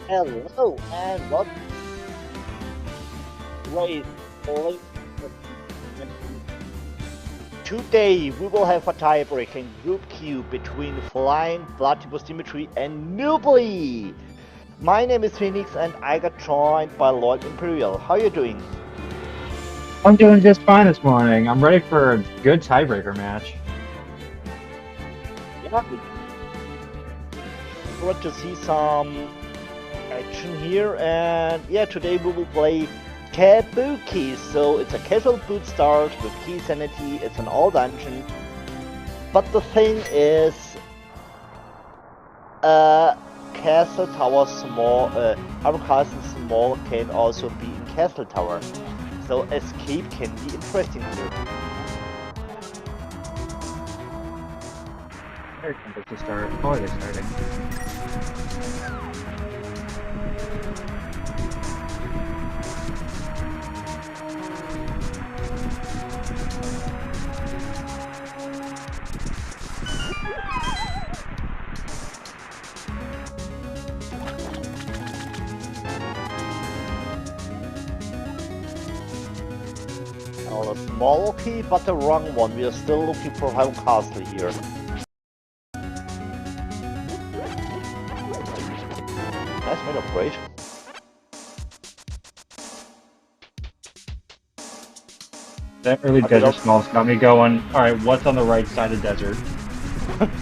Hello and welcome to today's polling. Today we will have a tie-breaking group Q between Flying, Platipus, Dimitri and Nobly. My name is Phoenix and I got joined by Lord Imperial. How are you doing? I'm doing just fine this morning. I'm ready for a good tiebreaker match. Yeah, good to see some action here, and yeah, today we will play Taboo Keys. So it's a casual boot start with key sanity. It's an all dungeon, but the thing is, castle tower small, our castle small can also be in castle tower. So escape can be interesting here. Very tempted to start. Already starting. Well, a small key, but the wrong one. We are still looking for home castle here. Nice made of great. That early desert smells got me going. Alright, what's on the right side of desert?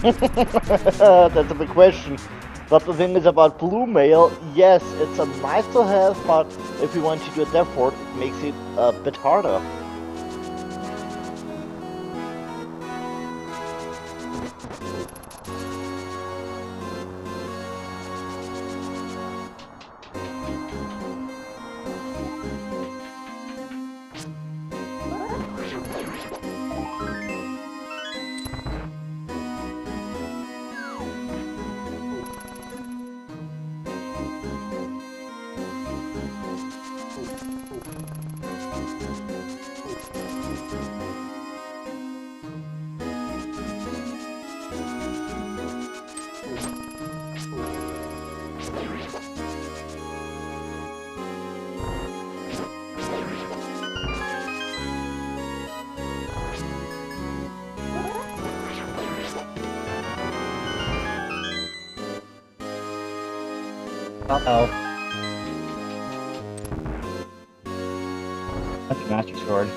That's a big question. But the thing is about blue mail, yes, it's a nice to have, but if you want to do a dev port, it makes it a bit harder. Uh-oh. That's a master sword.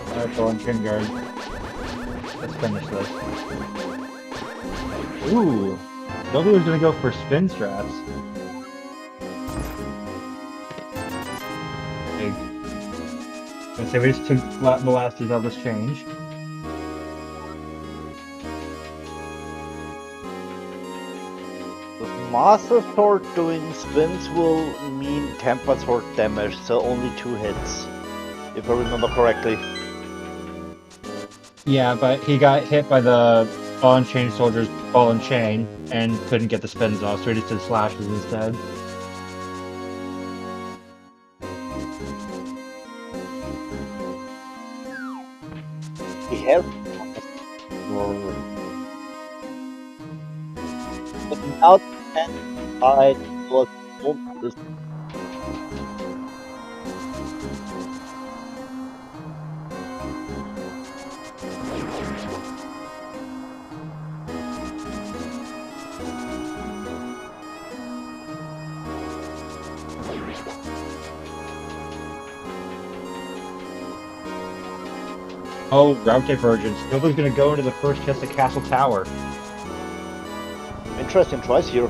Alright, go on chin guard. Let's finish this. Ooh! Nobody was gonna go for spin straps. Big. Let's say we just took the last of this change. With Master Sword doing spins will mean tempered sword damage, so only 2 hits, if I remember correctly. Yeah, but he got hit by the ball and chain soldier's ball and chain and couldn't get the spins off, so he just did slashes instead. He has without and I was this. Oh, route divergence. Nobody's gonna go into the first chest of Castle Tower. Interesting choice here.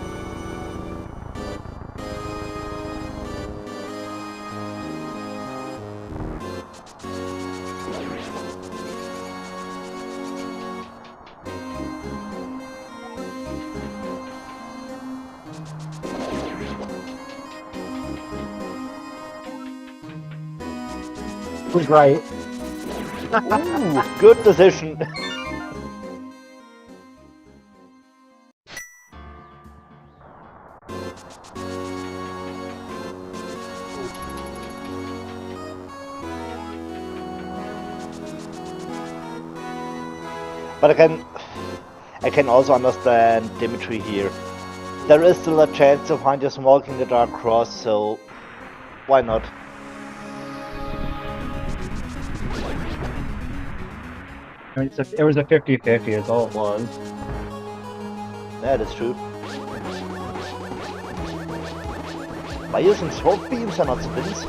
Was right. Ooh, good decision. But I can also understand Dimitri here. There is still a chance to find your small king the Dark Cross, so why not? I mean, it was a 50-50 is all it was. Yeah, that's true. By using sword beams and not spins?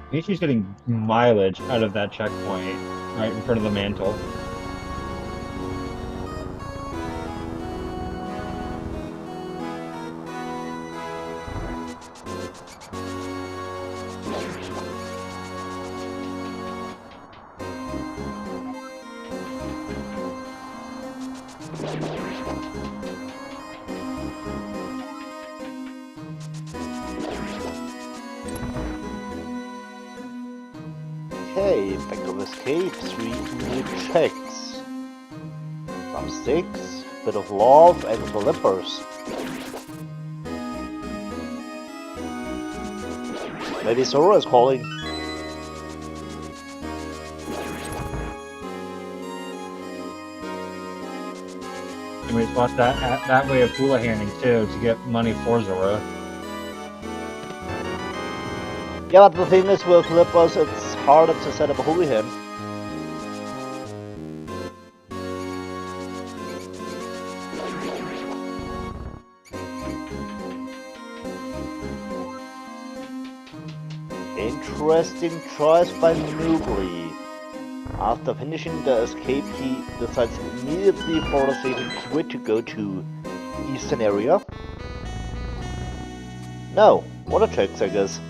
I think she's getting mileage out of that checkpoint right in front of the mantle. Okay, back of escape, 3 new checks. Some sticks, bit of love, and flippers. Maybe Sora is calling. And we just watched that way of hula handing too to get money for Zora. Yeah, but the thing is with flippers, it's harder to set up a holy hand. Interesting choice by Nobly. After finishing the escape, he decides immediately for the saving quit to go to eastern area. No, what a checks, I guess.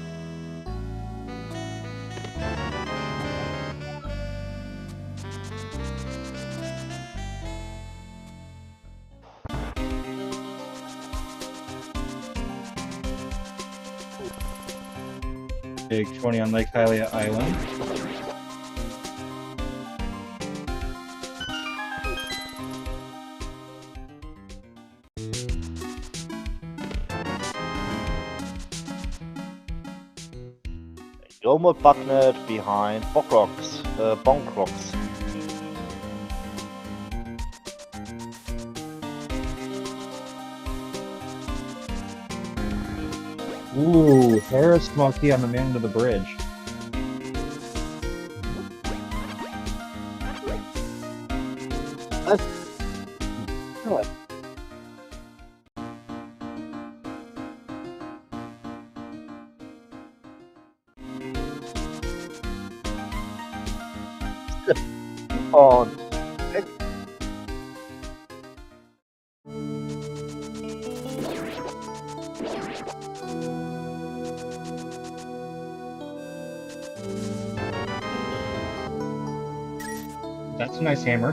Big 20 on Lake Hylia Island. Domo Bucknet behind Bonkrocks. Ooh, Harris Monkey on the man to the bridge. That's good. On. That's a nice hammer.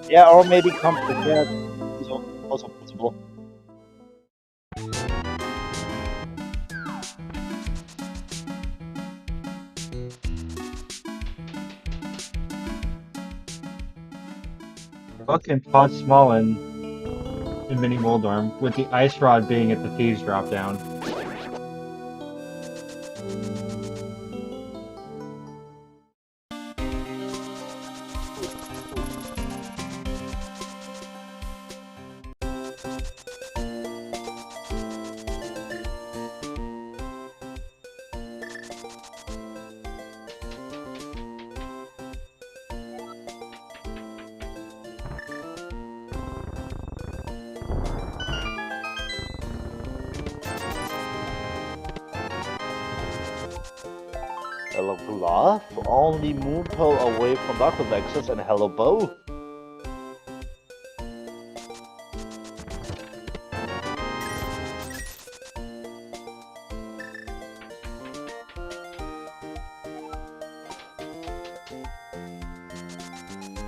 Yeah, or maybe comfort. Yeah, also possible. Fucking Pod Small in Mini Moldorm, with the ice rod being at the thieves drop down. Hello Glove, only Moonpearl away from Dark Nexus, and hello Bow.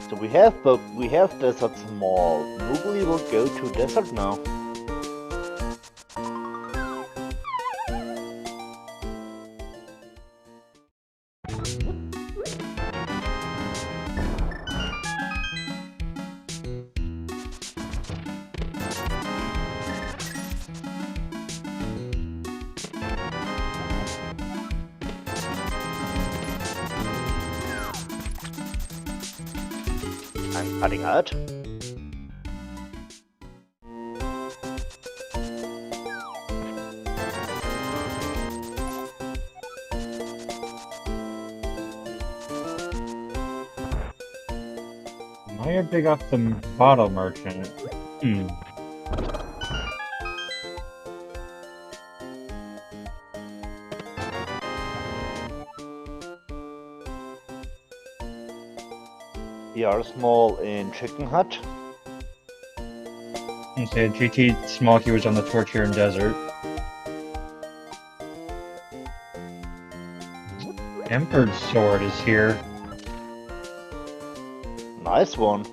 So we have Desert Small. Nobly will go to Desert now. I'm cutting out. Now you're big off the bottle merchant. We are small in Chicken Hut. Okay, GT Smokey was on the Torturing Desert. Emperor's Sword is here. Nice one.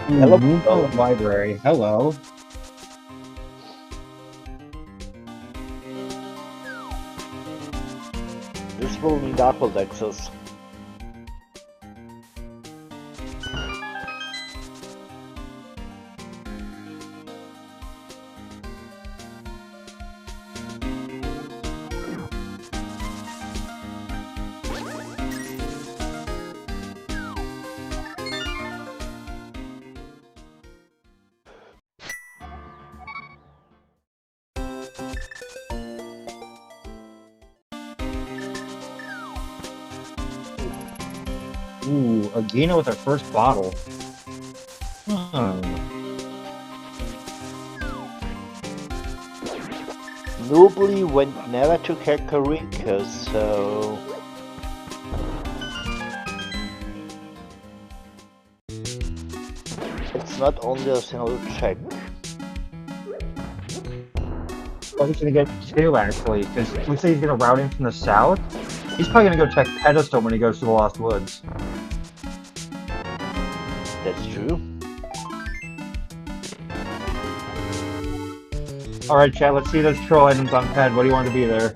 Hello, Moonfall Library. Hello. This will need Aqua access. Ooh, Agina with her first bottle. Nobly went never to Kakariko, so... It's not only a single check. Well, he's gonna get two, actually, because we say he's gonna route in from the south. He's probably gonna go check Pedestal when he goes to the Lost Woods. That's true. Alright, chat, let's see those troll items on Ped. What do you want to be there?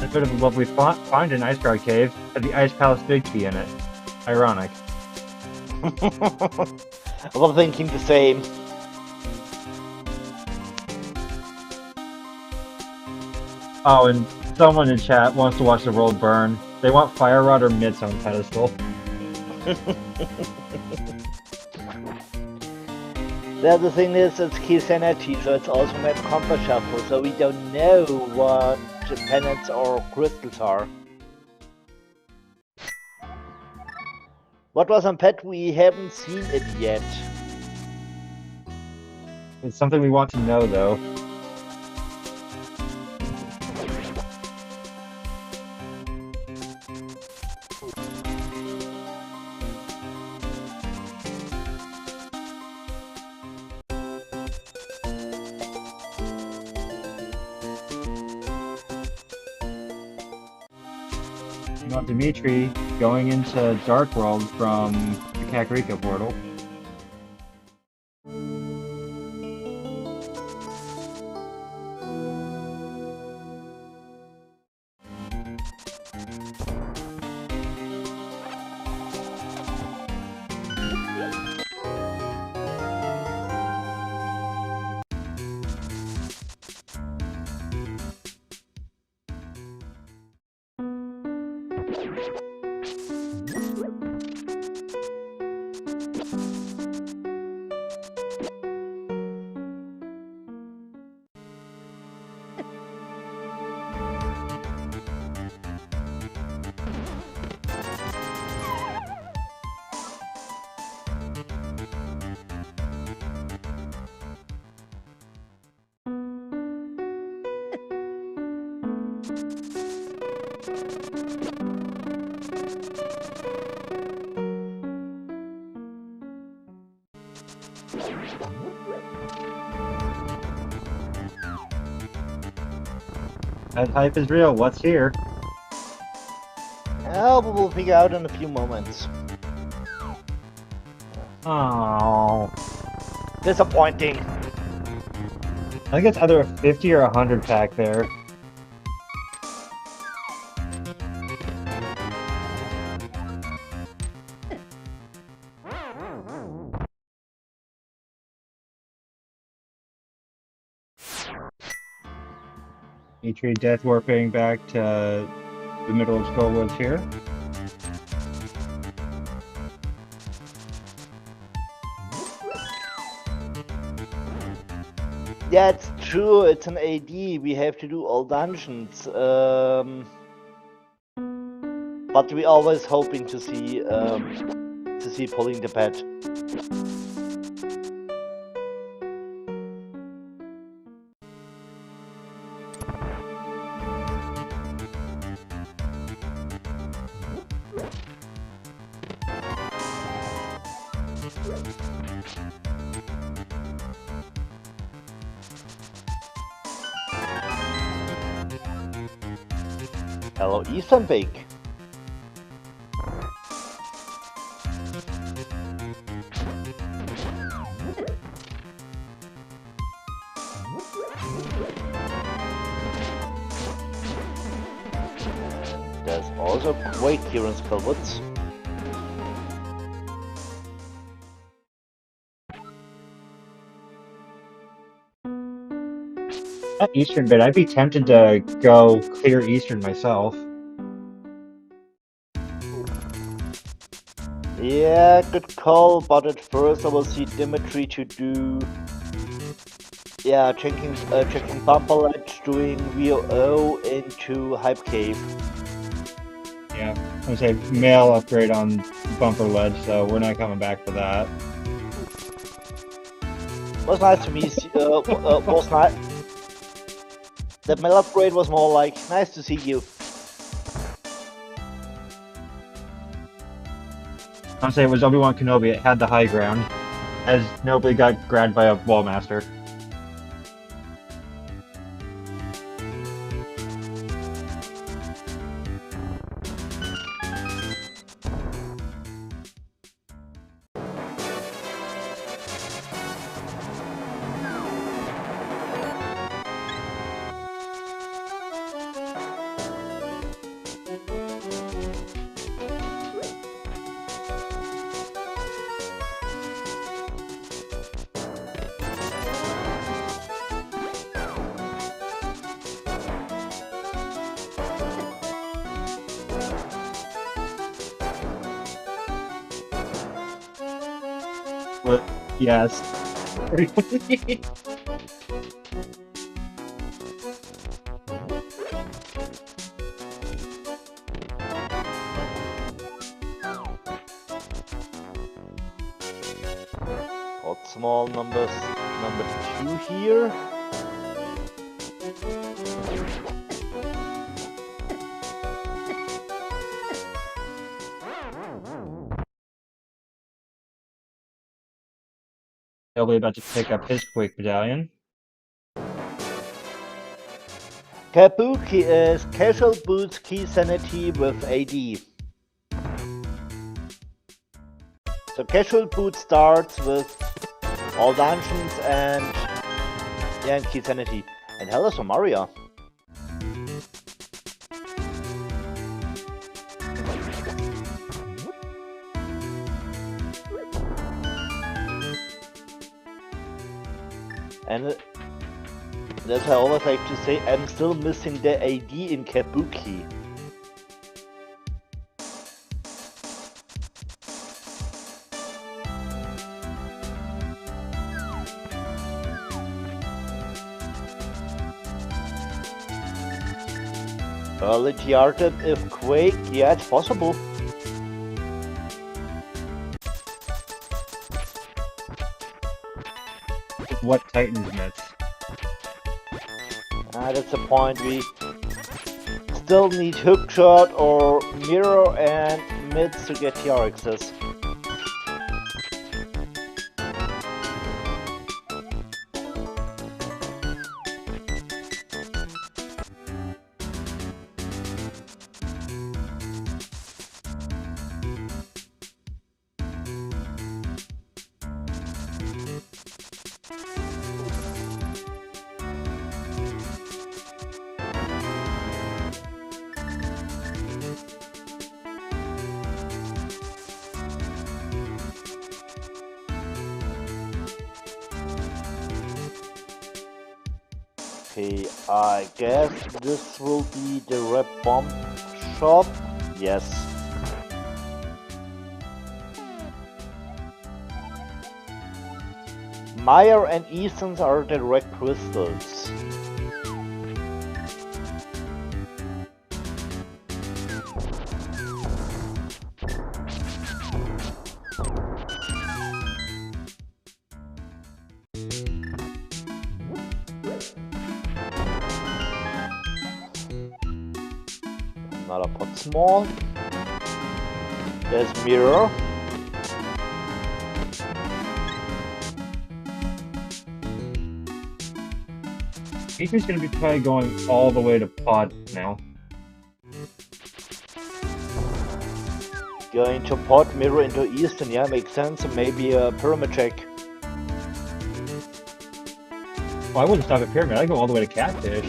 A bit of a lovely find in Ice Guard Cave. Had the Ice Palace Big Key in it. Ironic. I was thinking the same. Oh, and someone in chat wants to watch the world burn. They want Fire Rod or Mitts on Pedestal. The other thing is, it's key sanity, so it's also map combat shuffle, so we don't know what pennants or crystals are. What was on pet? We haven't seen it yet. It's something we want to know, though. You want Dimitri going into Dark World from the Kakariko portal. That hype is real. What's here? Oh, but we'll figure out in a few moments. Oh. Disappointing. I think it's either a 50 or a 100 pack there. Dimitri death warping back to the middle of Skullwoods here. Yeah, it's true. It's an AD. We have to do all dungeons. But we always hoping to see pulling the pet. Hello, Eastern Bake. There's also great here in Skullwoods. At Eastern bit, I'd be tempted to go clear Eastern myself. Yeah, good call, but at first I will see Dimitri to do... Yeah, checking Bumper Ledge, doing VOO into Hype Cave. Yeah, I would say mail upgrade on Bumper Ledge, so we're not coming back for that. Was nice to meet you, was nice. That mail upgrade was more like, nice to see you. I'll say it was Obi-Wan Kenobi, it had the high ground, as nobly got grabbed by a Wallmaster. But, yes. Hot small numbers, number 2 here. He'll be about to pick up his Quake Battalion. Kabuki is Casual Boots Key Sanity with AD. So Casual Boot starts with all dungeons and yeah, and Key Sanity. And hello from Maria. And that's why I always like to say, I'm still missing the AD in Kabuki. Early TR tip if Quake, yeah, it's possible. What Titans mitts? That's the point. We still need hookshot or mirror and mids to get TR access. Okay, I guess this will be the red bomb shop. Yes. Meyer and Easton's are the red crystals. Another pot small. There's mirror. Dimitri's gonna be probably going all the way to pod now. Going to pot, mirror into Easton, yeah, makes sense. And maybe a pyramid check. Well, I wouldn't stop at pyramid. I'd go all the way to catfish.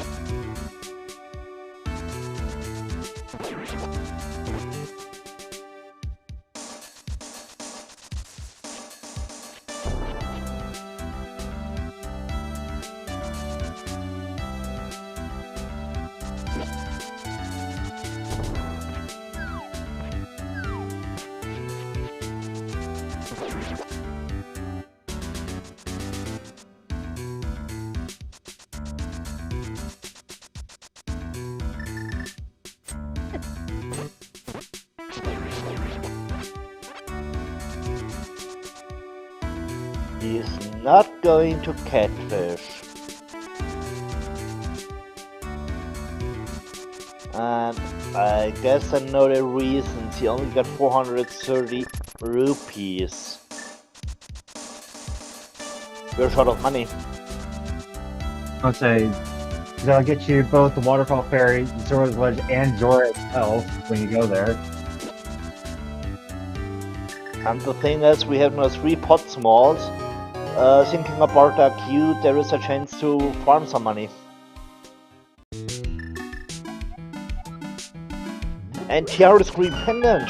He's not going to catfish. And I guess I know the reasons. He only got 430 rupees. We're short of money. I'd say that'll get you both the waterfall ferry, Zora's Ledge, and Zora itself when you go there. And the thing is, we have now 3 pot smalls. Thinking about that queue, there is a chance to farm some money. And Tiara Screen Pendant.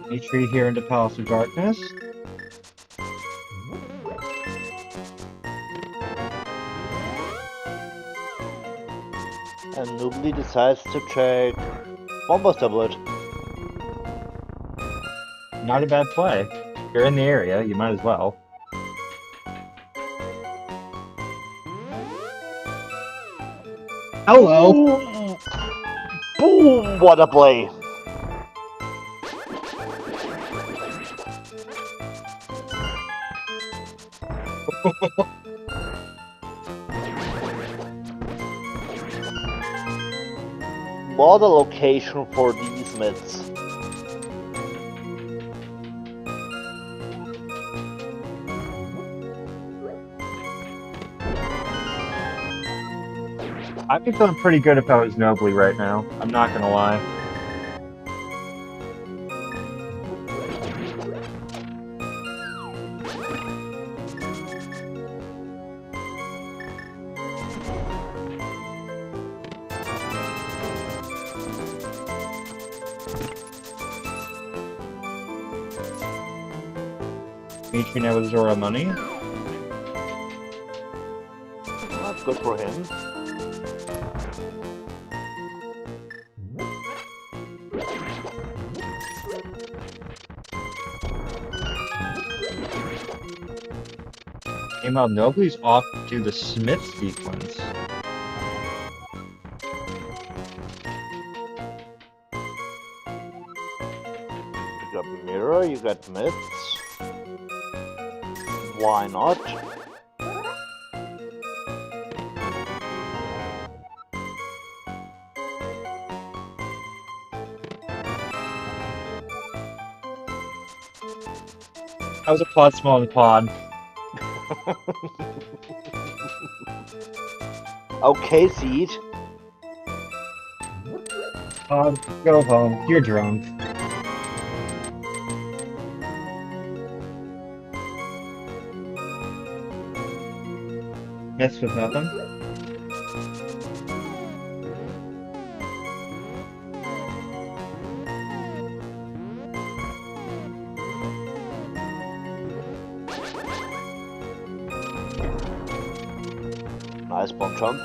Dimitri here into Palace of Darkness. And Nobly decides to check Bomber's tablet. Not a bad play. If you're in the area, you might as well. Hello! Boom! Boom! What a play! What a location for these mids. I'd be feeling pretty good if I was Nobly right now. I'm not gonna lie. Dimitri now with Zora money. That's good for him. Meanwhile, Nobly's off to the Smith sequence. You got Mirror, you got Myths. Why not? How's a pod small in the pod? Okay, Seed. Pod, go home. You're drunk. Mess with nothing. Nice bomb jump.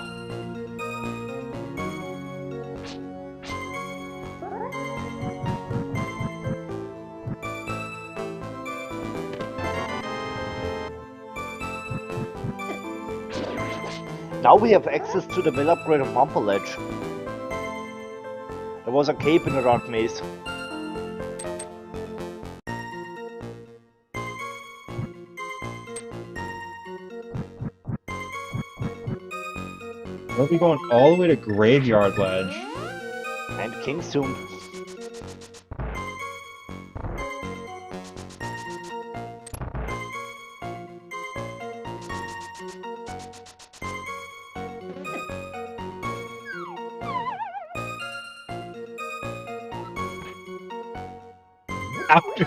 Now we have access to the mill upgrade on Bumper Ledge. There was a cave in the Dark Maze. We'll be going all the way to Graveyard Ledge. And King's Tomb. After.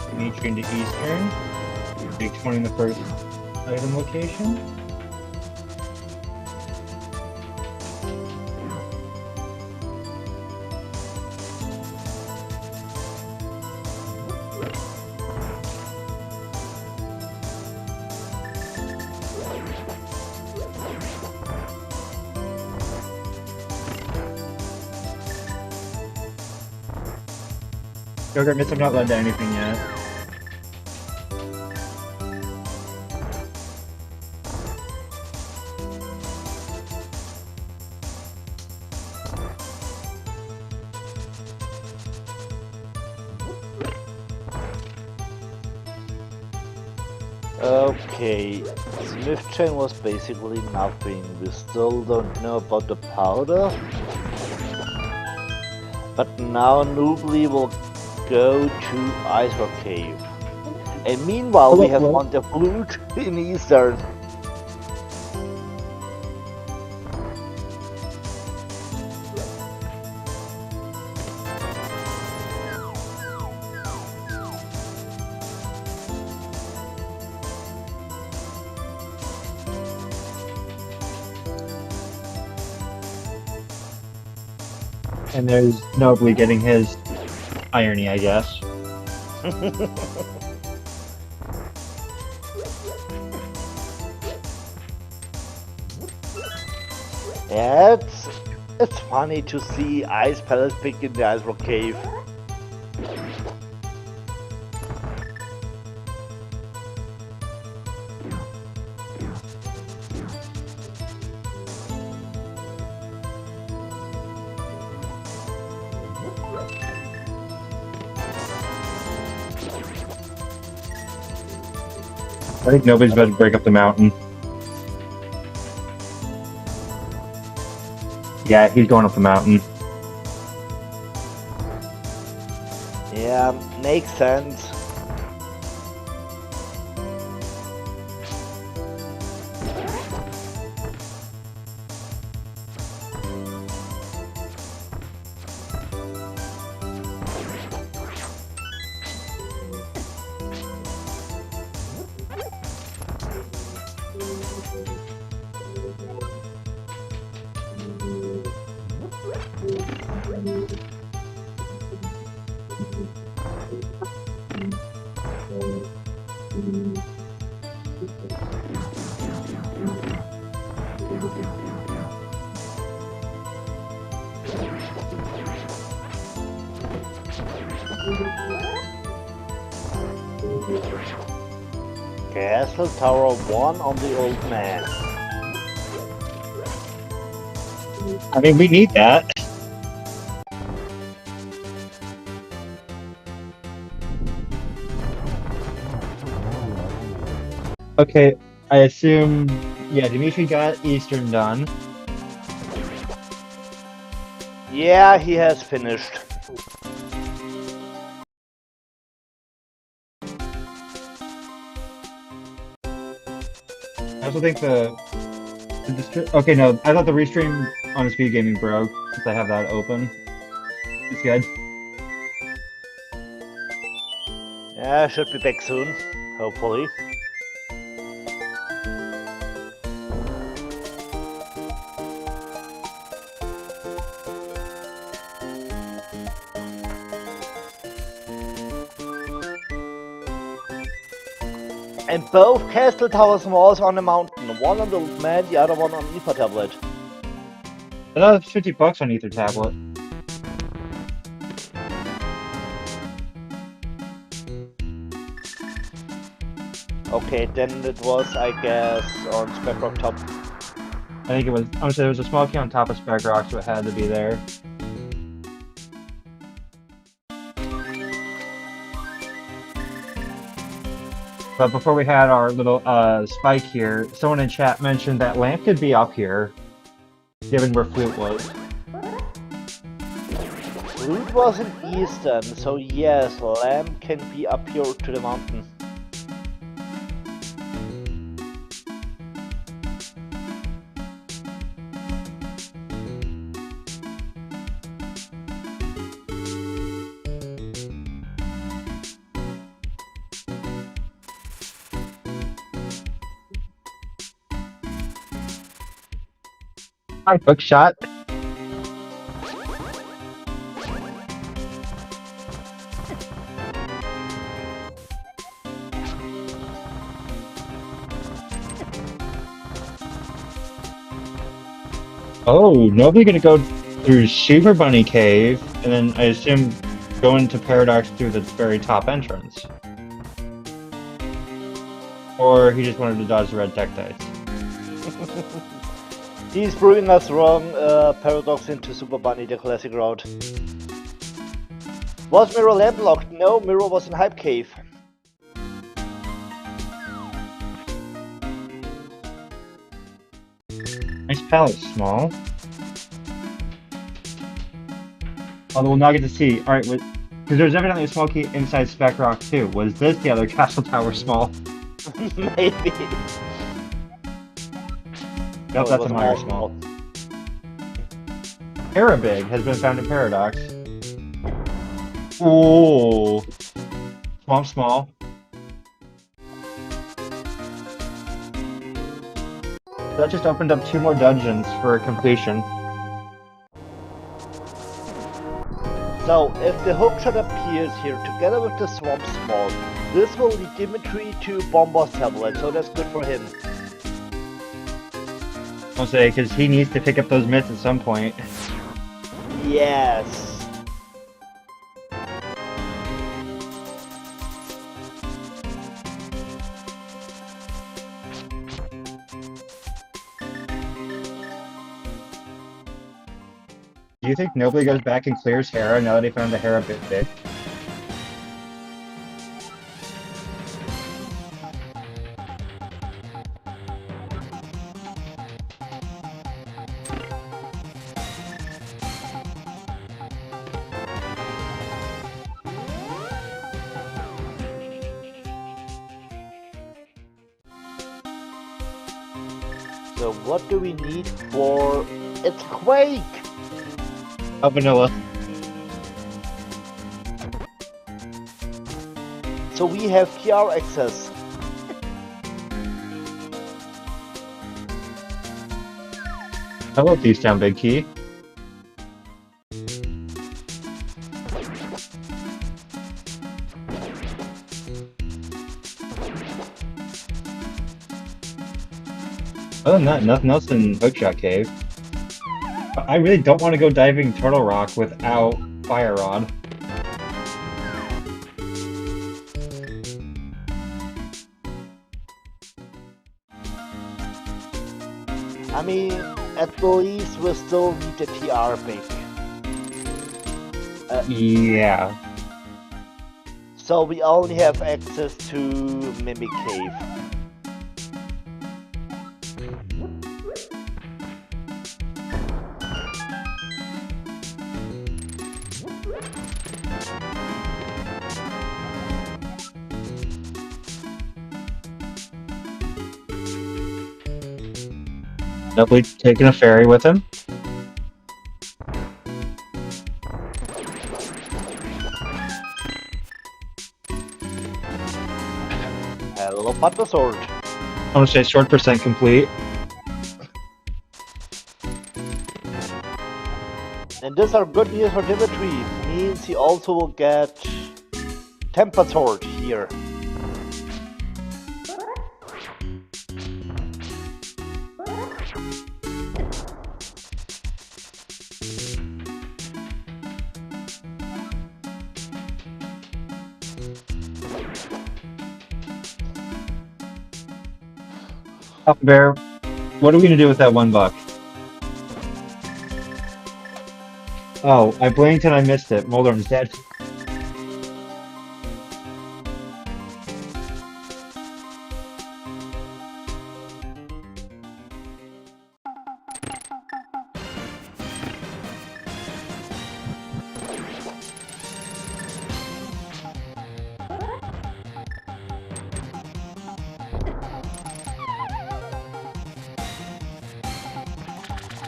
Dimitri into Eastern. Big 20 in the first item location. Yogurt admits I'm not led to anything yet. Okay, Smith Chain was basically nothing. We still don't know about the powder. But now Nobly will go to Ice Rock Cave. And meanwhile we have won the flute in Eastern. And there's Nobly getting his irony, I guess. Yeah, it's funny to see Ice Palace pick in the Ice Rock Cave. I think nobody's about to break up the mountain. Yeah, he's going up the mountain. Yeah, makes sense. Castle Tower 1 on the old man. I mean, we need that. Okay, I assume, yeah, Dimitri got Eastern done. Yeah, he has finished. I also think okay, no, I thought the restream on the SpeedGaming broke, since I have that open. It's good. Yeah, should be back soon, hopefully. And both castle towers walls on a mountain. One on the old man, the other one on Ether tablet. I thought it was $50 on Ether tablet. Okay, then it was, I guess, on Specrock top. I think it was, honestly, there was a small key on top of Spec Rock, so it had to be there. But before we had our little spike here, someone in chat mentioned that lamp could be up here, given where Flute was. Flute was in Eastern, so yes, lamp can be up here to the mountain. Hi, Bookshot. Oh, nobody gonna go through Super Bunny Cave, and then I assume go into Paradox through the very top entrance. Or he just wanted to dodge the red Tektites. He's proving us wrong. Paradox into Super Bunny, the classic route. Was Mirror lamp locked? No, Mirror was in Hype Cave. Nice palette, small. Although we'll not get to see. Alright, because there's evidently a small key inside Spec Rock too. Was this the other Castle Tower small? Maybe. Nope, that's a minor small. Parabig has been found in Paradox. Ooh. Swamp small. That just opened up 2 more dungeons for completion. So, if the hookshot appears here together with the swamp small, this will lead Dimitri to Bomber's tablet, so that's good for him. I'll say, because he needs to pick up those myths at some point. Yes. Do you think nobody goes back and clears Hera now that he found the Hera bit? So what do we need for... It's Quake! Oh, vanilla. So we have PR access. Hello, Thief Town Big Key. than that, nothing else in Hookshot Cave. I really don't want to go diving Turtle Rock without Fire Rod. I mean, at least we still need the TR big. Yeah. So we only have access to Mimic Cave. Nobly taking a ferry with him. Hello, Butter Sword. I'm gonna say sword percent complete. And these are good news for Dimitri. Means he also will get Temper Sword here. Bear, what are we gonna do with that $1? Oh, I blinked and I missed it. Moldorm's dead.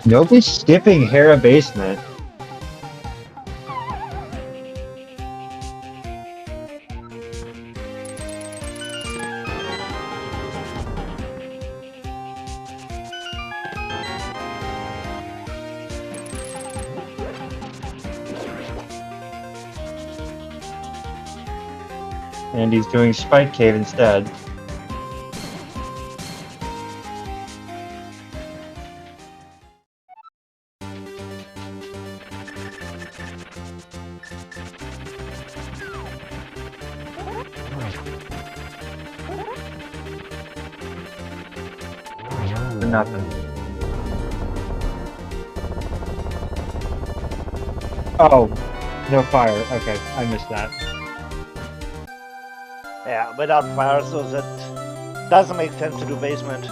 Nobody's skipping Hera Basement. And he's doing Spike Cave instead. For nothing. Oh, no fire. Okay, I missed that. Yeah, without fire, so that doesn't make sense to do basement.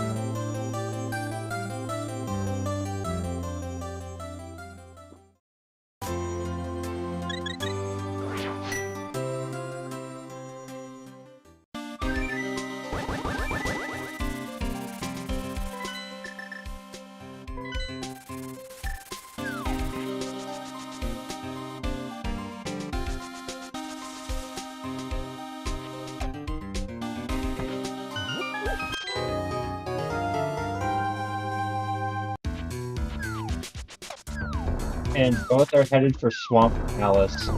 And both are headed for Swamp Palace.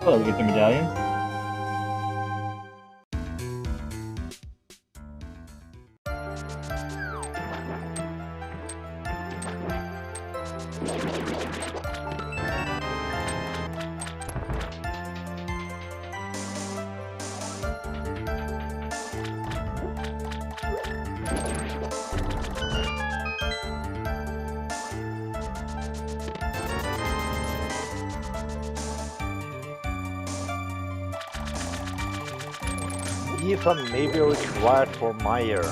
Oh, we get the medallion. Even maybe required for Meyer.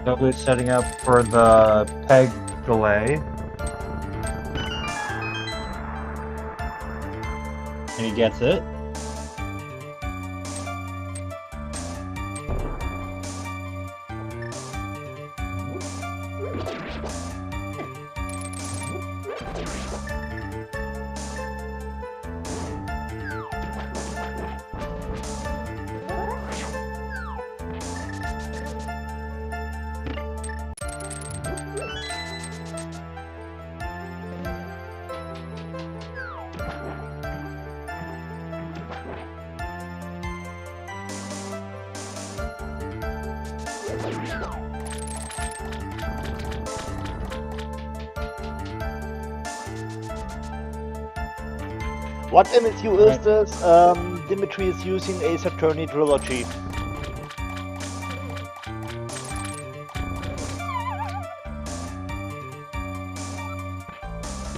Nobly setting up for the peg delay. And he gets it. What MSU is this? Dimitri is using a Saturni trilogy.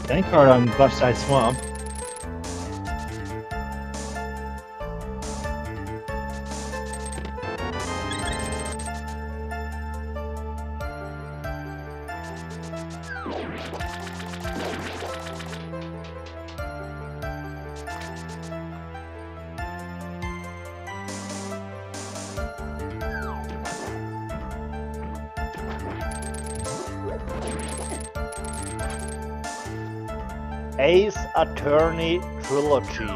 Bank card on left side swamp. Ace Attorney Trilogy.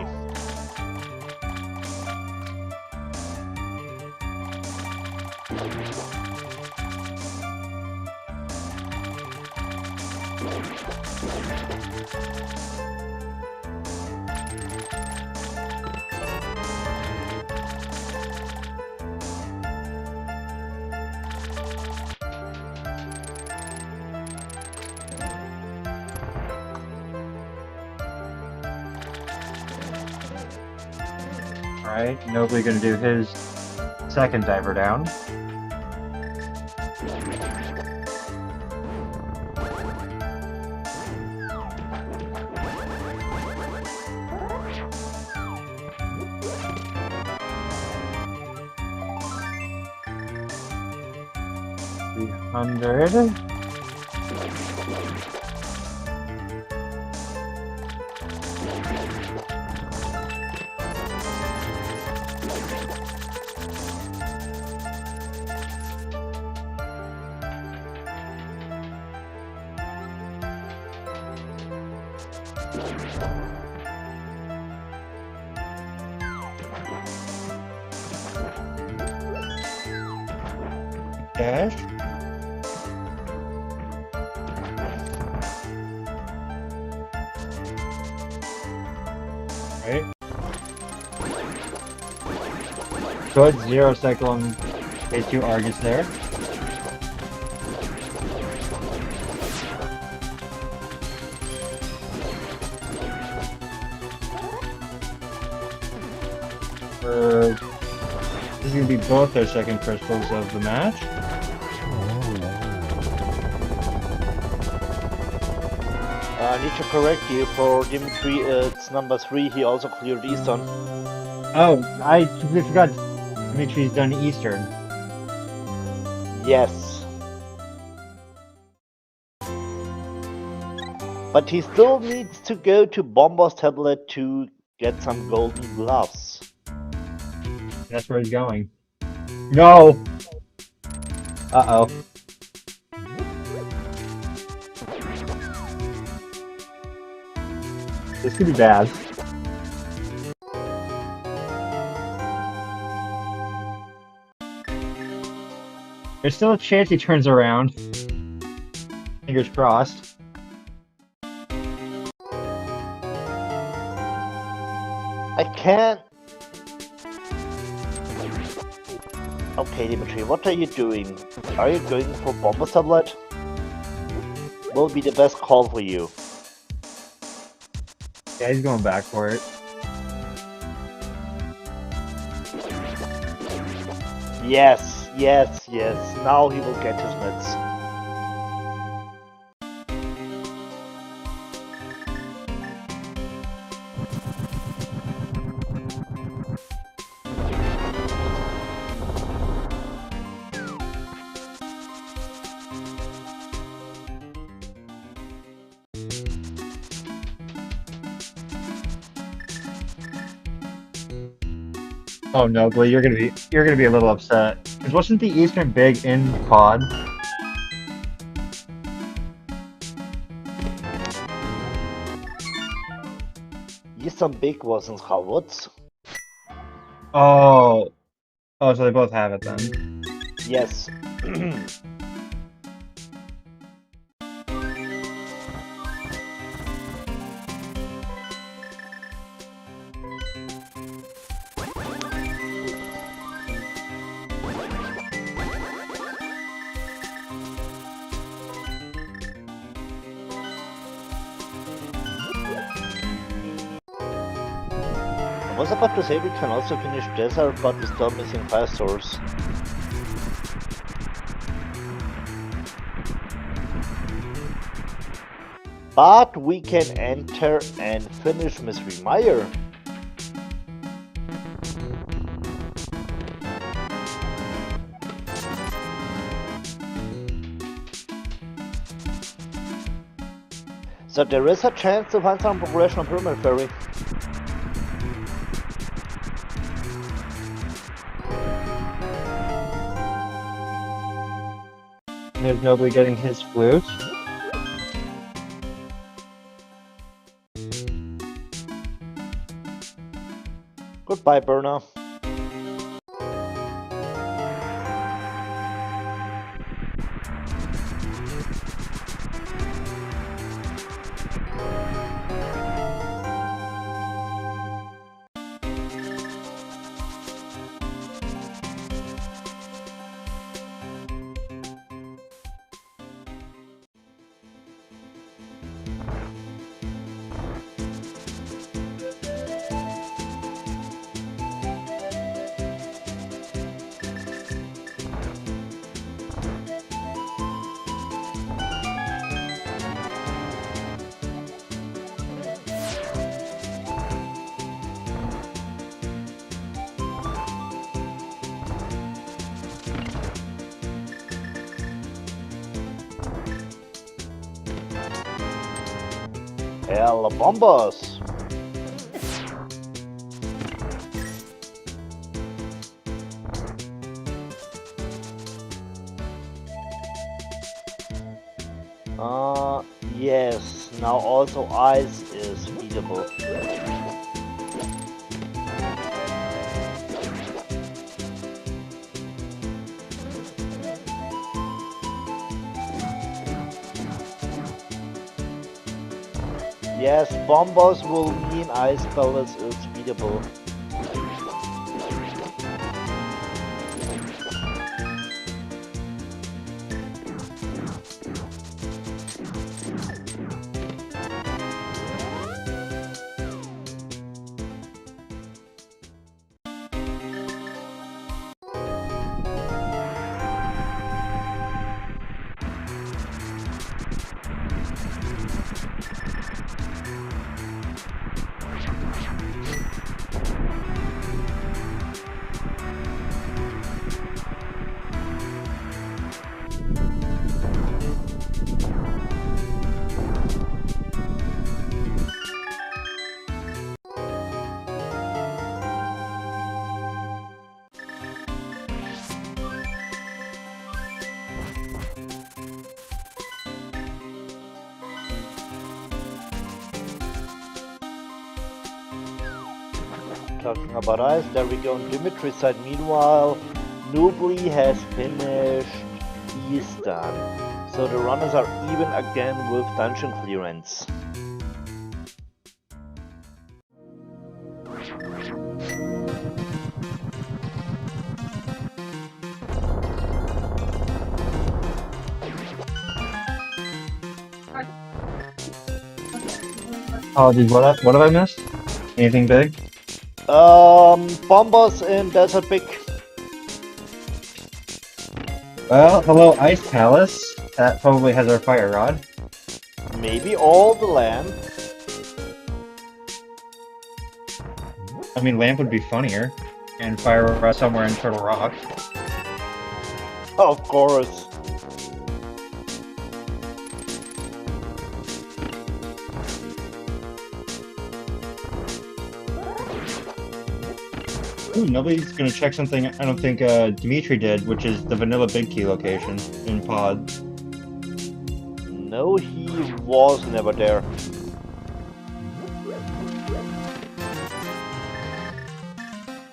Alright, Nobly gonna do his second diver down. $300. Cash. Right. Good 0 cycle on A2 Argus there. This is going to be both their second crystals of the match. I need to correct you, for Dimitri it's number 3, he also cleared Eastern. Oh, I completely forgot Dimitri's done Eastern. Yes. But he still needs to go to Bomber's tablet to get some golden gloves. That's where he's going. No! Uh-oh. This could be bad. There's still a chance he turns around. Fingers crossed. I can't... Okay, Dimitri, what are you doing? Are you going for Bomber's tablet? Will be the best call for you. Yeah, he's going back for it. Yes, yes, yes. Now he will get his mitts. Oh, nobly, you're gonna be a little upset. Because wasn't the Eastern big in quad? Eastern Big was in Harvard's. Oh, oh, so they both have it then. Yes. I was about to say we can also finish Desert, but we're still missing 5 stores. But we can enter and finish Mystery Mire. So there is a chance to find some progression on Pyramid Ferry. There's nobly getting his flute. Goodbye, Burner. El Bombos. Yes, now also ice is feasible. Yes, Bombos will mean Ice Palace is beatable. Talking about ice, there we go on Dimitri's side. Meanwhile, Nobly has finished Eastern. So the runners are even again with dungeon clearance. Oh, what have I missed? Anything big? Bombos in Desert Big. Well, hello, Ice Palace. That probably has our fire rod. Maybe all the land. I mean, lamp would be funnier, and fire rod somewhere in Turtle Rock. Of course. Ooh, nobody's gonna check something I don't think Dimitri did, which is the vanilla big key location in pod. No, he was never there.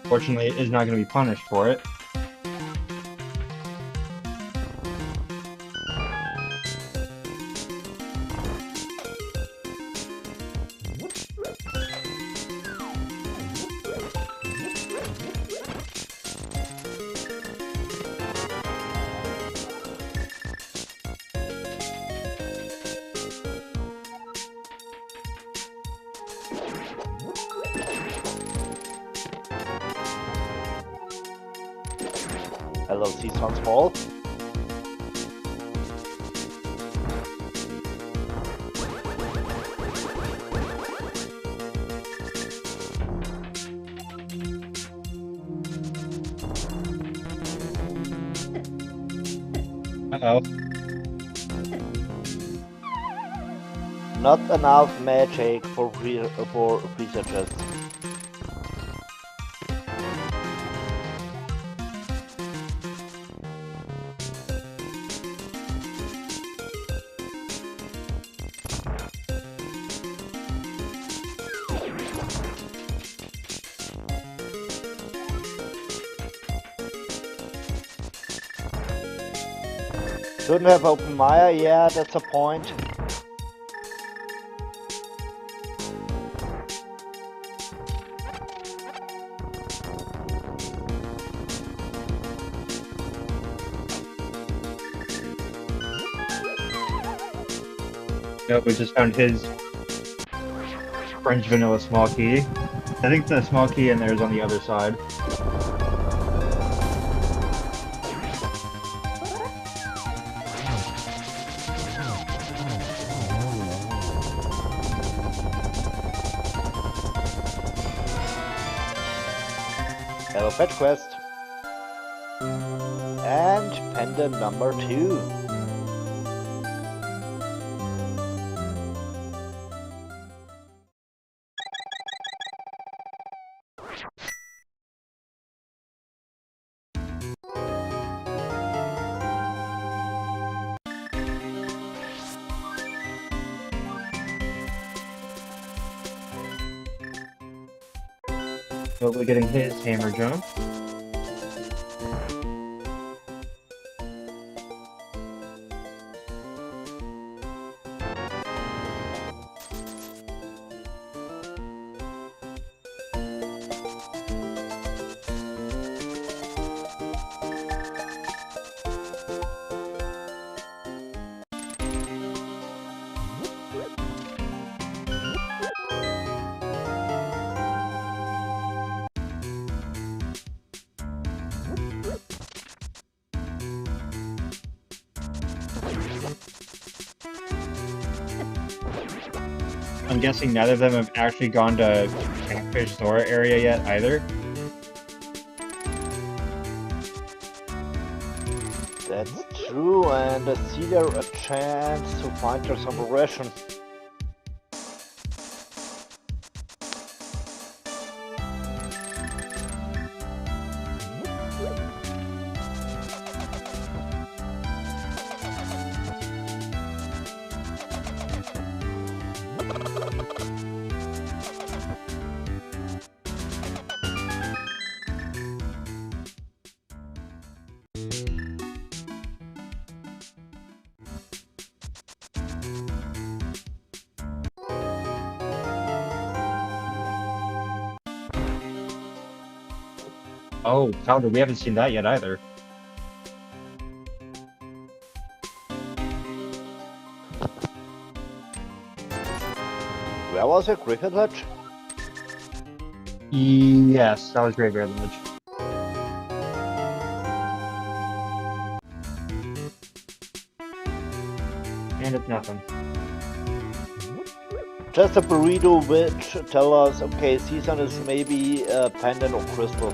Fortunately, is not gonna be punished for it. Hello, Season's Fall. Uh-oh. Not enough magic for researchers. Shouldn't have opened Maya, yeah, that's a point. Nope, we just found his French vanilla small key. I think the small key in there is on the other side. Hello, Pet Quest. And pendant number 2. Hopefully getting his hammer jump. I'm guessing neither of them have actually gone to Catfish Sora area yet either. That's true, and I see there a chance to find her some progression. Oh, Powder, we haven't seen that yet either. Where was it? Griffin Lodge? Yes, that was Graveyard Lodge. And it's nothing. Just a burrito which tell us, okay, season is maybe a pendant or crystal.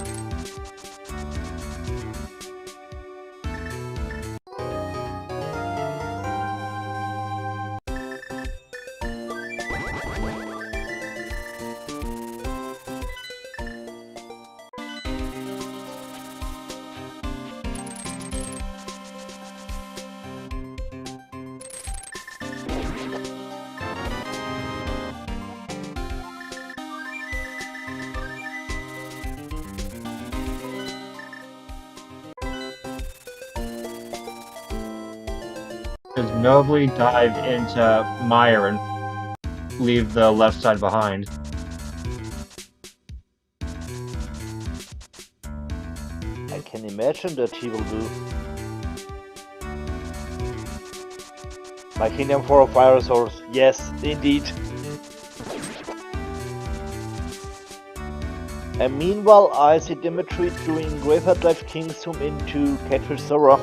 Just nobly dive into mire and leave the left side behind. I can imagine that he will do. Like him for a fire source. Yes, indeed. And meanwhile, I see Dimitri doing Graveyard Life King zoom into Catfish Zora.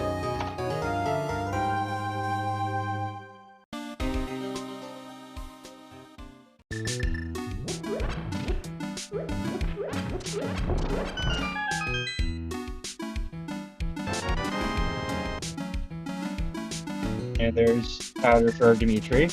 And there's powder for Dimitri.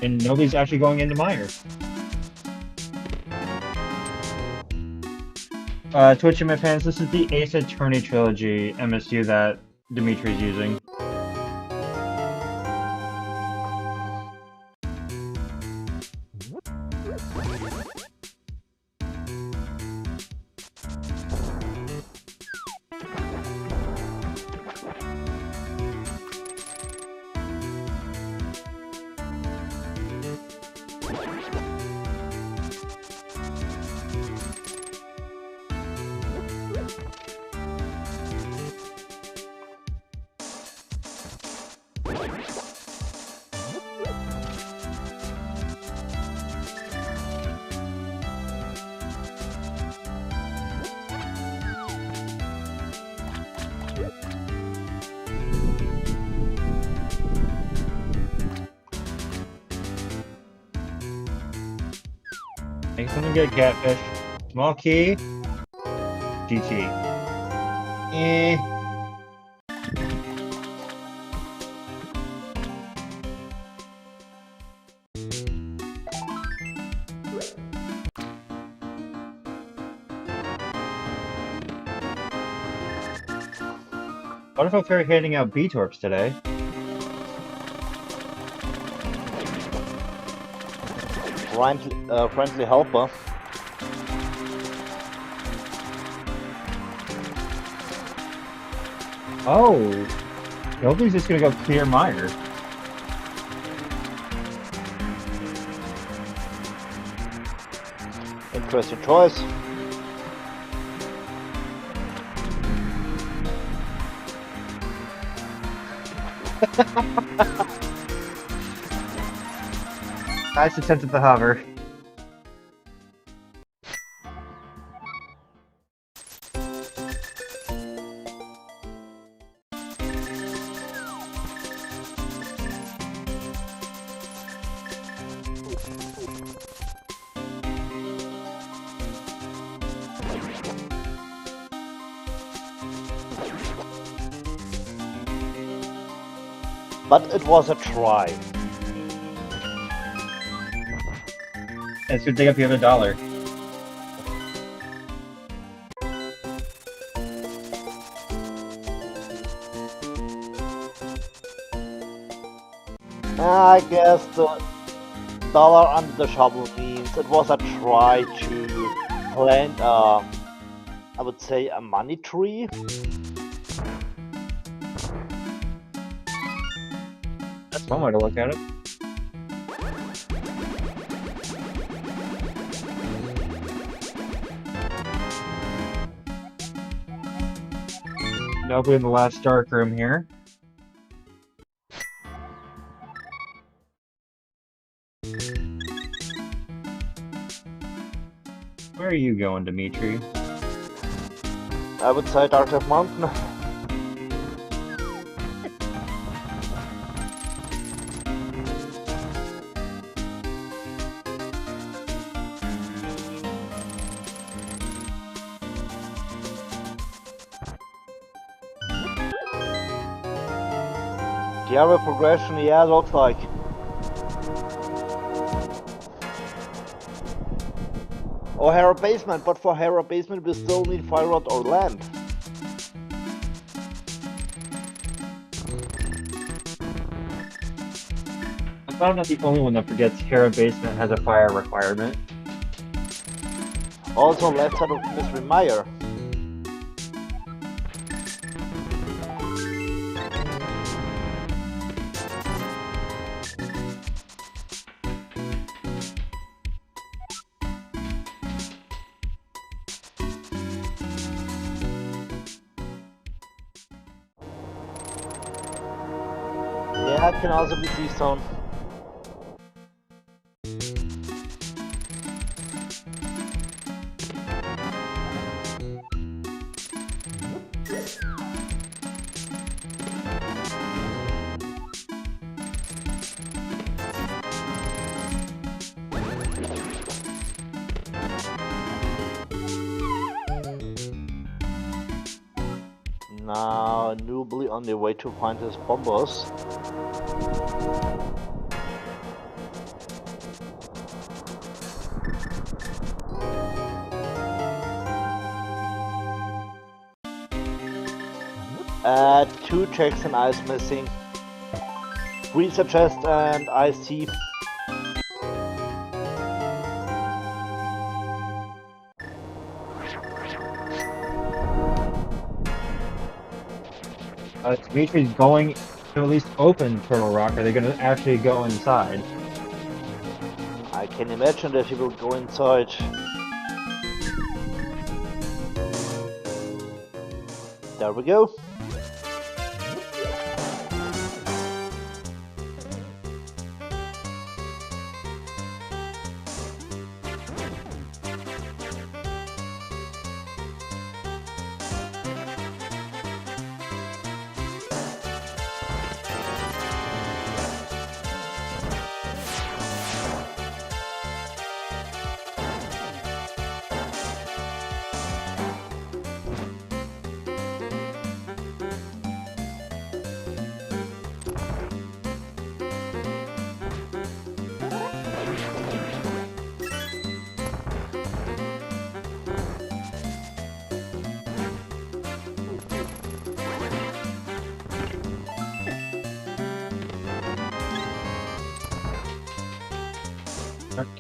And nobody's actually going into mire. Twitch and my fans, this is the Ace Attorney trilogy MSU that Dimitri's using. Make someone get catfish. Small key. GT. Eh. What if they're handing out B-Torps today? Friendly helper. Oh, nobody's just gonna go clear mire. Interesting choice. Nice attempt at the hover. But it was a try. It's gonna dig up the other dollar. I guess the dollar under the shovel means it was a try to plant I would say a money tree. That's one way to look at it. Nobody in the last dark room here. Where are you going, Dimitri? I would say Dark Lake Mountain. The area progression, yeah, looks like. Or Hera Basement, but for Hera Basement we still need Fire Rod or Land. I'm not the only one that forgets Hera Basement has a fire requirement. Also left side of Mystery Mire. Yeah, it can also be sea stone. Now, nobly on their way to find his bombers. Two checks and ice missing. Reset chest and IC. Dimitri's going to at least open Turtle Rock. Are they going to actually go inside? I can imagine that he will go inside. There we go.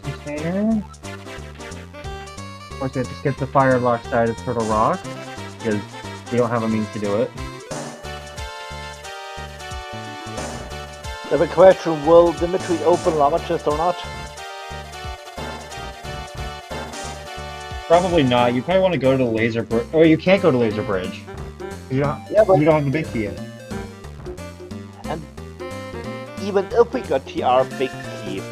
Container. Of course, we have to skip the Firelock side of Turtle Rock because we don't have a means to do it. The big question, will Dimitri open lava chest or not? Probably not. You probably want to go to the laser bridge. Oh, you can't go to laser bridge. You don't have the big key yet. And even if we got TR big key,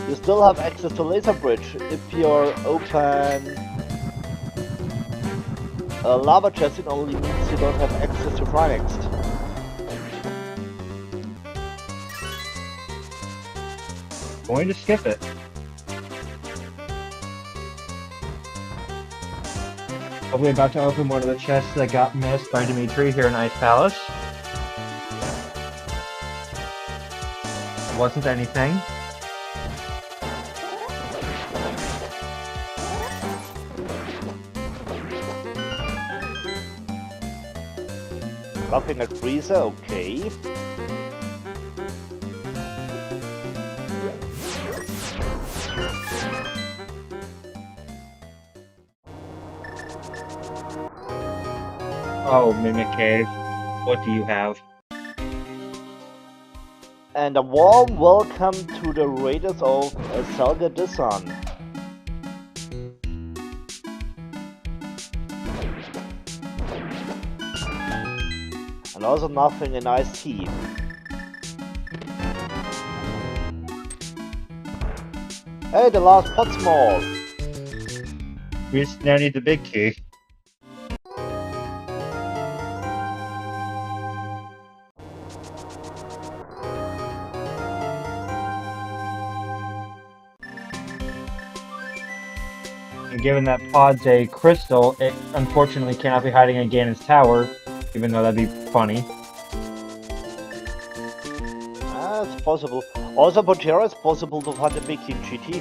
you still have access to laser bridge if you're open a lava chest. It only means you don't have access to Fry next. Going to skip it. Probably about to open one of the chests that got missed by Dimitri here in Ice Palace. Wasn't anything. Looking at freezer, okay. Oh, Mimic Cave. What do you have? And a warm welcome to the Raiders of Selga Disson. And also nothing in iced tea. Hey, the last pot small. We just now need the big key. And given that Pod's a crystal, it unfortunately cannot be hiding in Ganon's tower, even though that'd be funny. It's possible. Also, Potera is possible to find a big key in GT.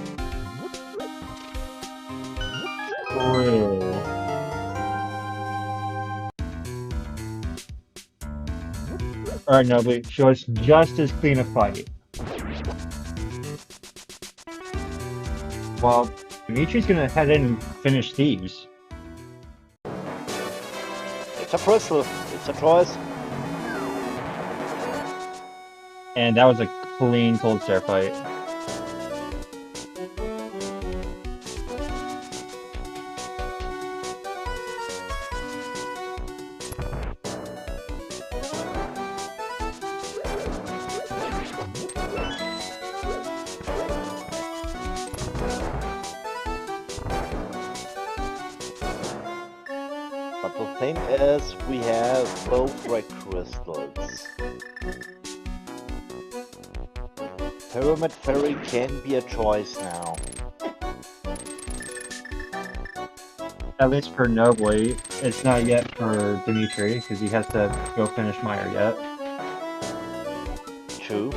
True. Alright, Nobly, show us just as clean a fight. Well, Dimitri's gonna head in and finish thieves. It's a crystal. It's a choice. And that was a clean cold stare fight. But the thing is, we have both red crystals. Pyramid Fairy can be a choice now. At least for Nobly, it's not yet for Dimitri, because he has to go finish Meyer yet. True.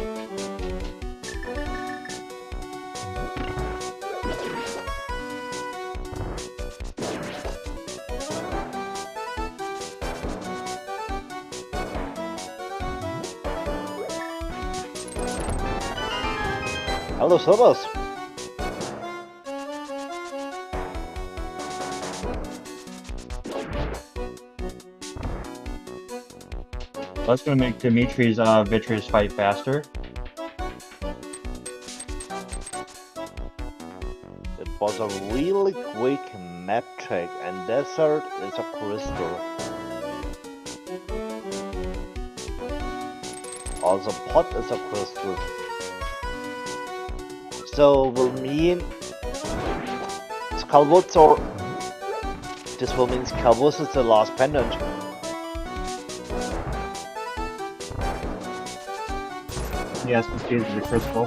Hello, servers. That's gonna make Dimitri's Vitreous fight faster. It was a really quick map check, and desert is a crystal. Also, pot is a crystal. So will mean Skullwoods, or this will mean Skullwoods is the last pendant. Yes, this is the crystal.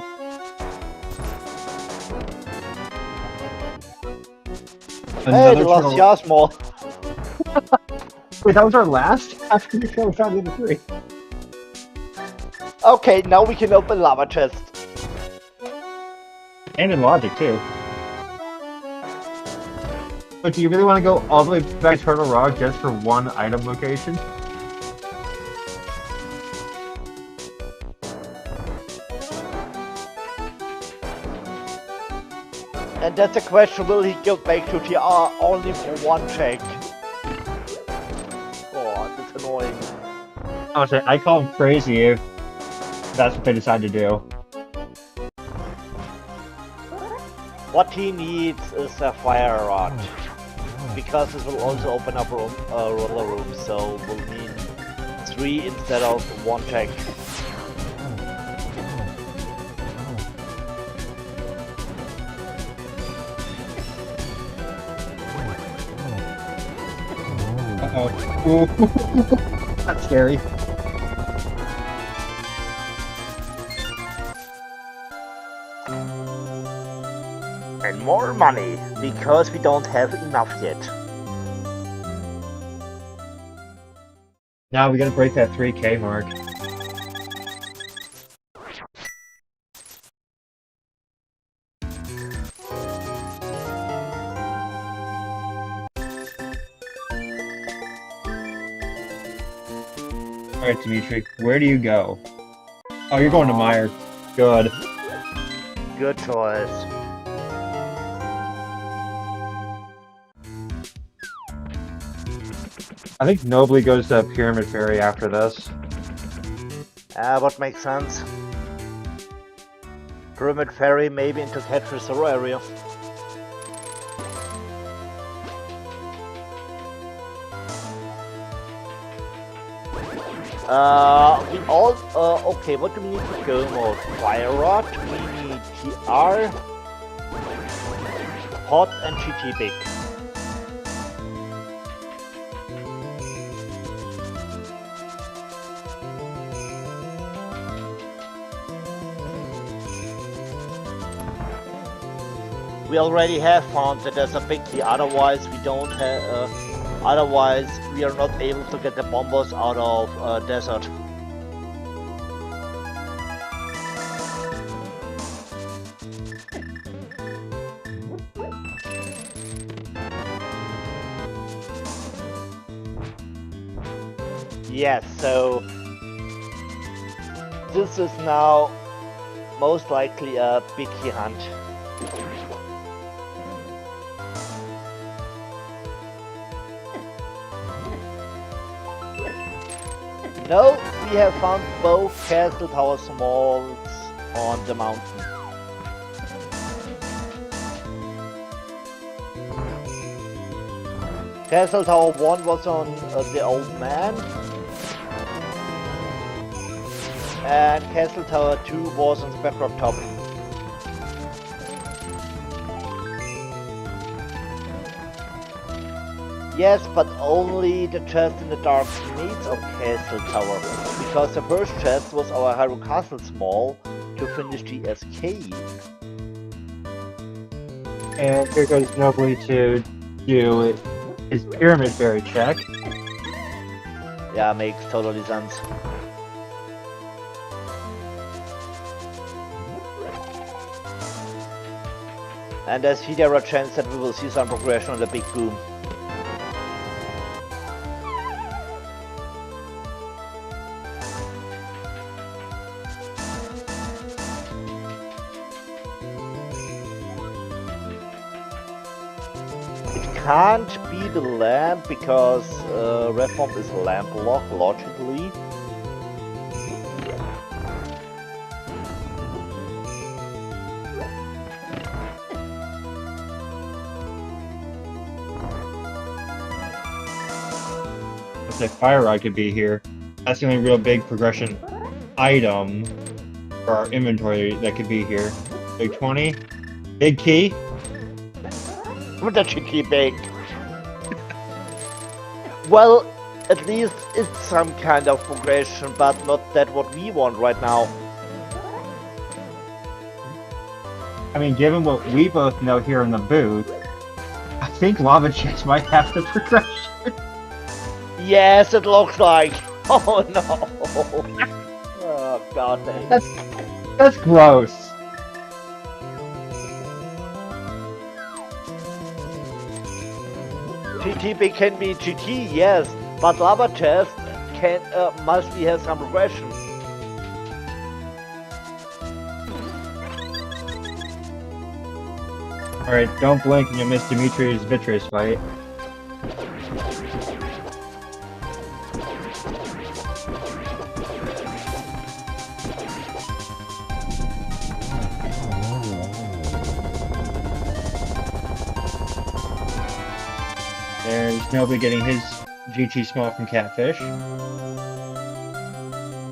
Hey, the last Yasmo. Wait, that was our last? After we found the other three. Okay, now we can open lava chest. And in logic, too. But do you really want to go all the way back to Turtle Rock just for one item location? And that's the question, will he go back to TR only for one check? God, that's annoying. Honestly, I call him crazy if that's what they decide to do. What he needs is a fire rod, because this will also open up roller room, so we'll need 3 instead of 1 check. Uh-oh. That's scary. And more money, because we don't have enough yet. Now we gotta break that 3K mark. Alright, Dimitri, where do you go? Oh, you're going to Meyer. Good. Good choice. I think Nobly goes to Pyramid Fairy after this. What makes sense? Pyramid Fairy maybe into Catcher's Zero area. We all, okay, what do we need to go mode? Fire Rod, we need TR, Pot and GT Big. We already have found that there's a big key, otherwise we don't have, otherwise we are not able to get the bombers out of desert. Yes, so this is now most likely a big key hunt. No, we have found both castle tower smalls on the mountain. Castle Tower 1 was on the old man, and Castle Tower 2 was on the Bedrock Top. Yes, but only the chest in the dark needs of Castle Tower, because the first chest was our Hyrule Castle small to finish the escape. And here goes Nobly to do his pyramid fairy check. Yeah, makes totally sense. And I see there a chance that we will see some progression on the big boom. Can't be the lamp because Reform is lamp lock logically. Looks like Fire Rod could be here. That's the only real big progression item for our inventory that could be here. Big 20. Big key. What that should keep big. Well, at least it's some kind of progression, but not that what we want right now. I mean, given what we both know here in the booth, I think Lava Chase might have the progression. Yes, it looks like. Oh no. Oh god dang. That's gross. GT can be GT, yes, but Lava Chest can must be has some progression. Alright, don't blink and you'll miss Dimitri's Vitreous fight. There's Nobly getting his GT small from Catfish.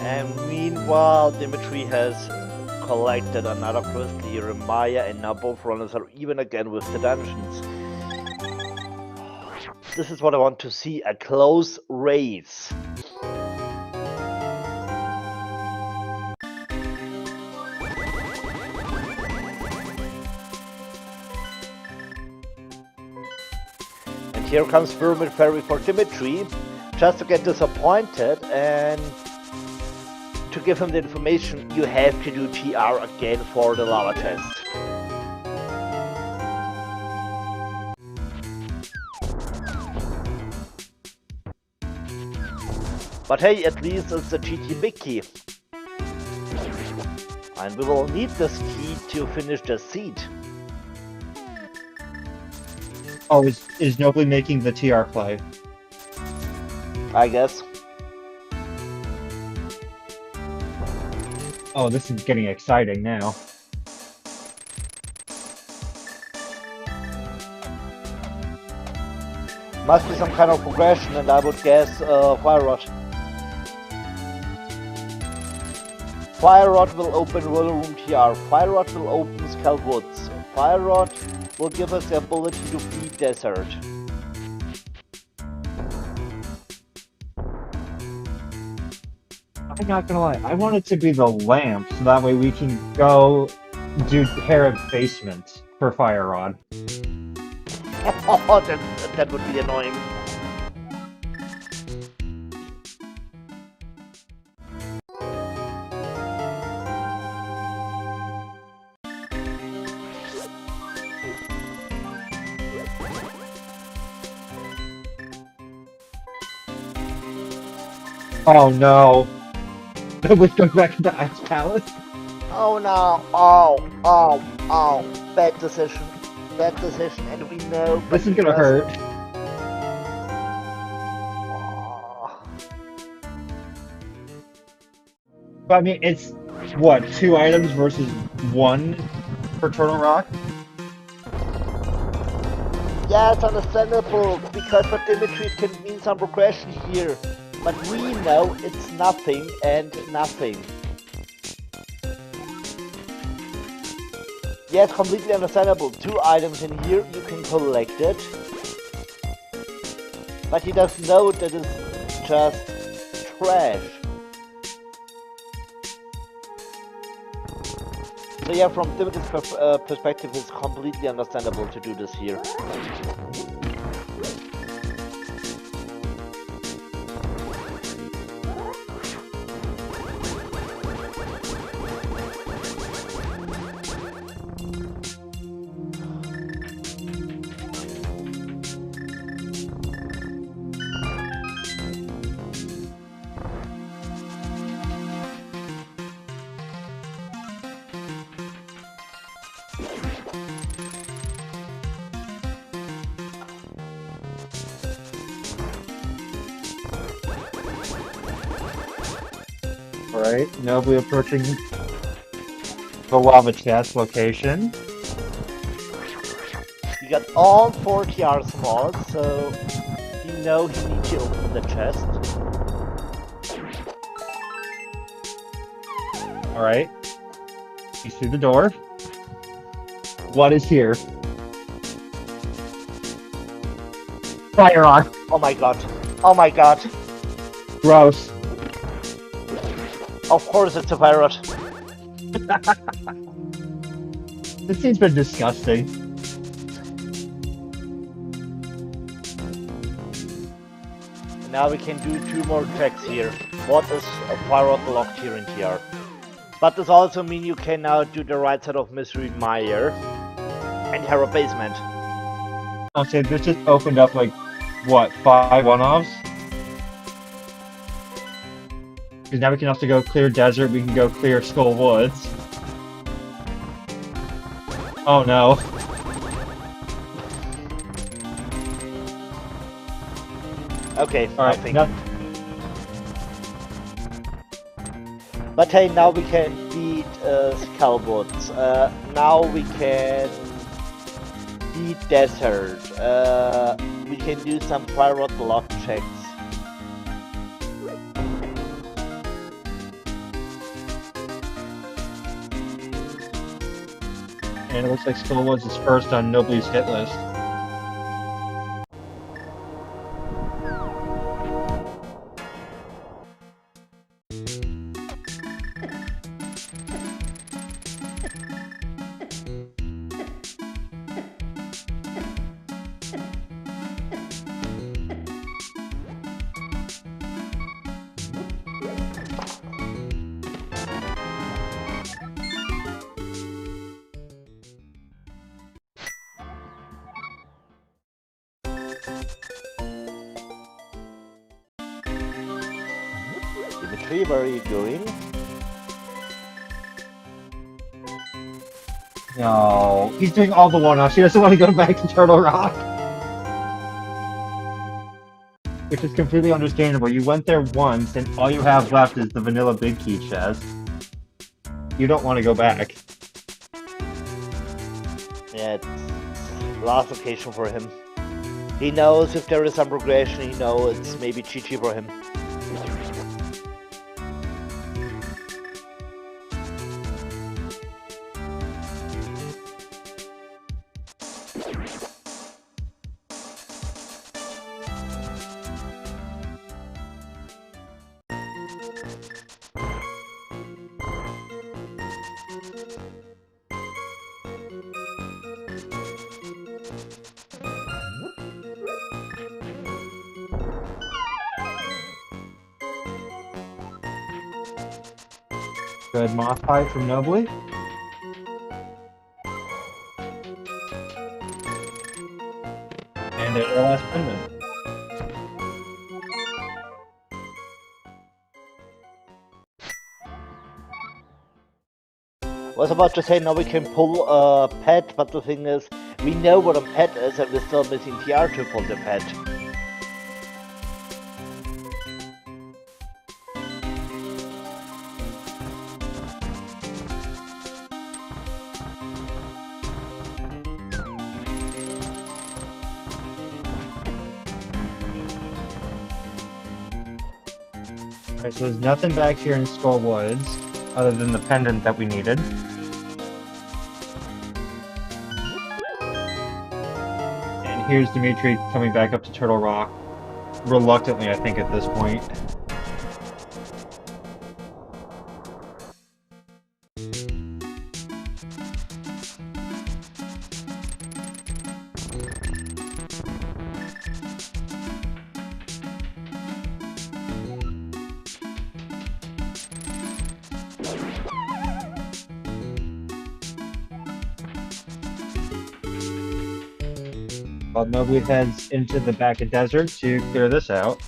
And meanwhile, Dimitri has collected another crystal here in Maya, and now both runners are even again with the dungeons. This is what I want to see, a close race. And here comes Pyramid Fairy for Dimitri, just to get disappointed and to give him the information, you have to do TR again for the lava test. But hey, at least it's the GT big key. And we will need this key to finish the seed. Oh, is Nobly making the TR play? I guess. Oh, this is getting exciting now. Must be some kind of progression, and I would guess Fire Rod. Fire Rod will open Roller Room TR. Fire Rod will open Skull Woods. Fire Rod will give us the ability to feed Desert. I'm not gonna lie, I want it to be the lamp, so that way we can go do Herod Basement for Fire Rod. Oh, that would be annoying. Oh no! Let's go back to the Ice Palace. Oh no! Oh! Bad decision. Bad decision, and we know. This is gonna hurt. But I mean, it's what, 2 items versus 1 for Turtle Rock? Yeah, it's understandable, because for Dimitri it can mean some progression here. But we know it's nothing and nothing. Yeah, it's completely understandable. 2 items in here, you can collect it. But he doesn't know that it's just trash. So yeah, from Dimitri's perspective, it's completely understandable to do this here. Alright, nobly approaching the lava chest location. You got all 4 TR slots, so you know he needs to open the chest. Alright. You see the door. What is here? Fire rock. Oh my god. Oh my god. Gross. Of course it's a pirate. This scene's been disgusting. Now we can do 2 more checks here. What is a pirate locked here in TR? But this also means you can now do the right side of Mystery Mire and Hero Basement. I'll say this just opened up like, what, 5 one-offs? Because now we can also go clear desert, we can go clear Skull Woods. Oh no. Okay, Alright, nothing. But hey, now we can beat Skullwoods. Now we can beat Desert. We can do some pirate lock checks. And it looks like Skull Woods is first on Nobly's hit list. Dimitri, where are you going? No, he's doing all the one-offs. He doesn't want to go back to Turtle Rock. Which is completely understandable. You went there once, and all you have left is the vanilla big key chest. You don't want to go back. Yeah, it's last occasion for him. He knows if there is some progression, he knows it's maybe GG for him. Good moth fight from Nobly. And our last pendant. Was about to say now we can pull a pet, but the thing is, we know what a pet is and we're still missing TR to pull the pet. Alright, so there's nothing back here in Skull Woods other than the pendant that we needed. And here's Dimitri coming back up to Turtle Rock. Reluctantly, I think, at this point. While Nobly heads into the back of desert to clear this out.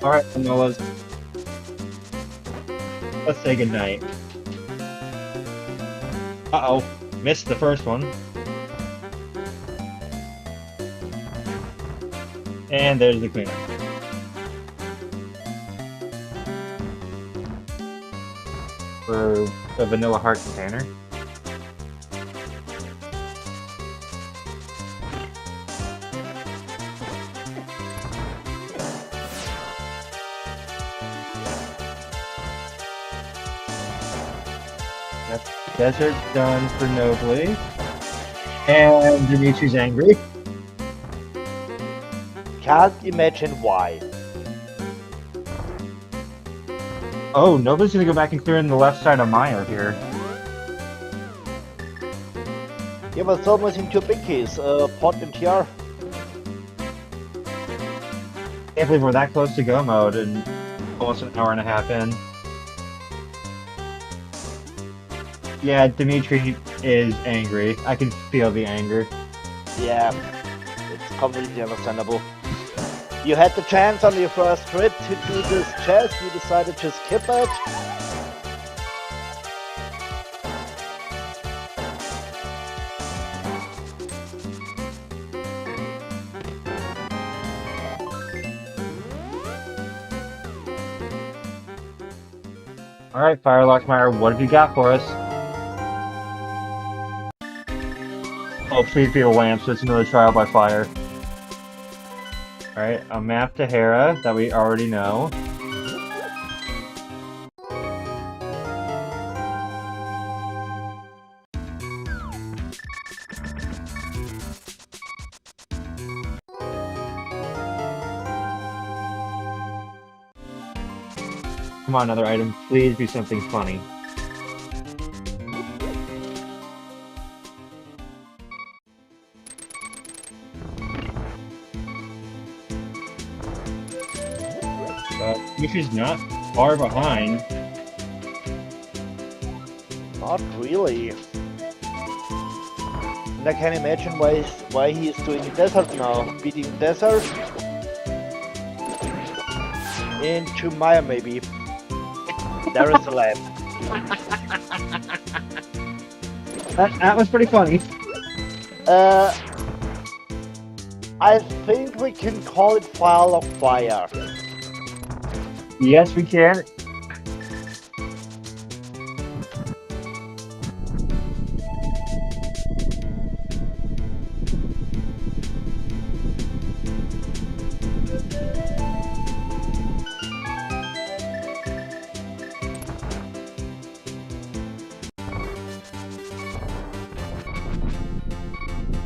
Alright, Manolas. Let's say goodnight. Uh-oh. Missed the first one. And there's the cleaner. For the vanilla heart container. That's desert done for Nobly. And Dimitri's angry. Can't imagine why. Oh, Nobly's gonna go back and clear in the left side of Mayo here. Yeah, but it's almost into a big case. Pot and TR. Can't believe we're that close to go mode and almost an hour and a half in. Yeah, Dimitri is angry. I can feel the anger. Yeah, it's completely understandable. You had the chance on your first trip to do this chest, you decided to skip it. Alright, Firelockmeyer, what have you got for us? Oh, please be a lamp, so it's another trial by fire. Alright, a map to Hera that we already know. Come on, another item. Please be something funny. Dimitri's not far behind. Not really. And I can imagine why he is doing desert now. Beating desert into Maya maybe. There is a lamp. That was pretty funny. I think we can call it File of Fire. Yes, we can.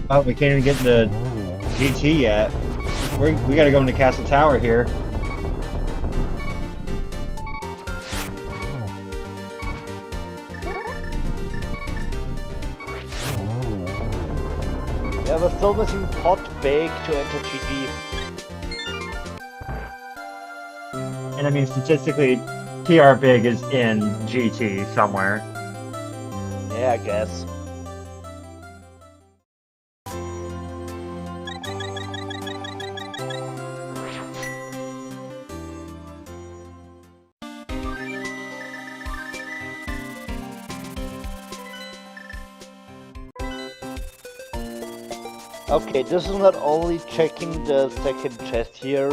Oh, we can't even get the GT yet. We gotta go into Castle Tower here. Yeah, we're still missing Pot Bake to enter GG. And I mean, statistically, TR big is in GT somewhere. Yeah, I guess. Okay, this is not only checking the second chest here,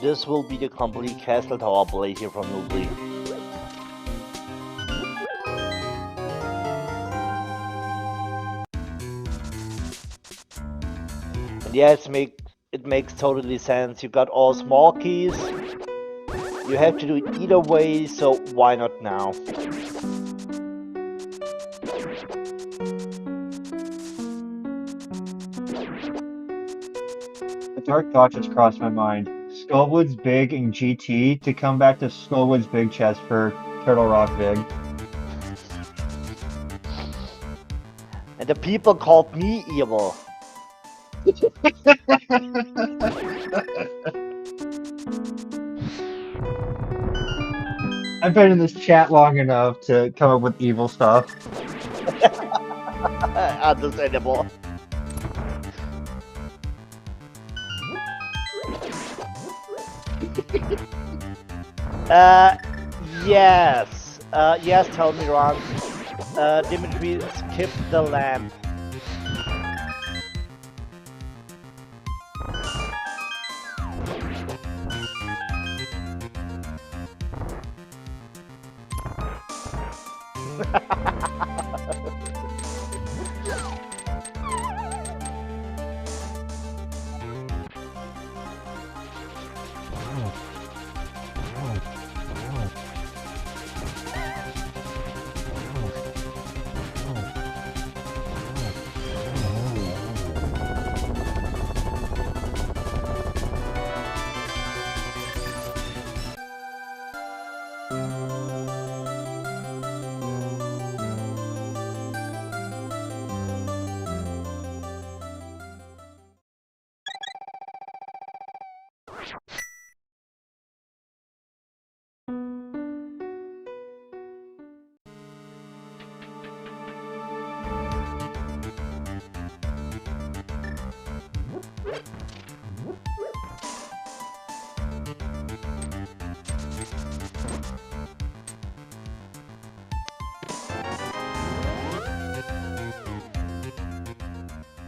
this will be the complete castle tower play here from nobly. And yeah, it makes totally sense. You got all small keys. You have to do it either way, so why not now? A dark thought just crossed my mind. Skullwood's big in GT to come back to Skullwood's big chest for Turtle Rock big. And the people called me evil. I've been in this chat long enough to come up with evil stuff. Understandable. Yes. Yes, tell me wrong. Dimitri, skip the lamp.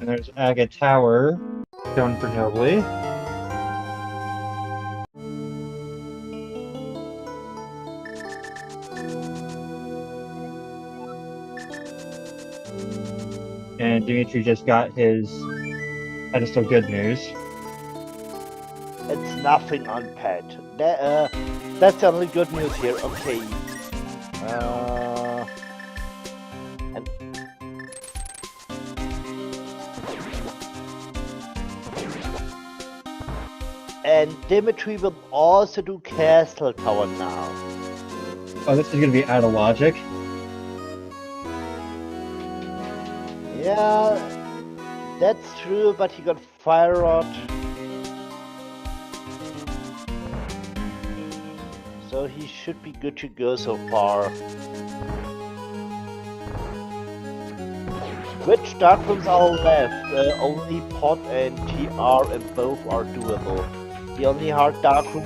And there's Agate Tower, shown for nobly. And Dimitri just got his pedestal good news. It's nothing on pet. That's the only good news here. Okay. And Dimitri will also do castle tower now. Oh, this is gonna be out of logic. Yeah, that's true, but he got fire rod. So he should be good to go so far. Which dark rooms are left? Only Pot and TR, and both are doable. The only hard dark room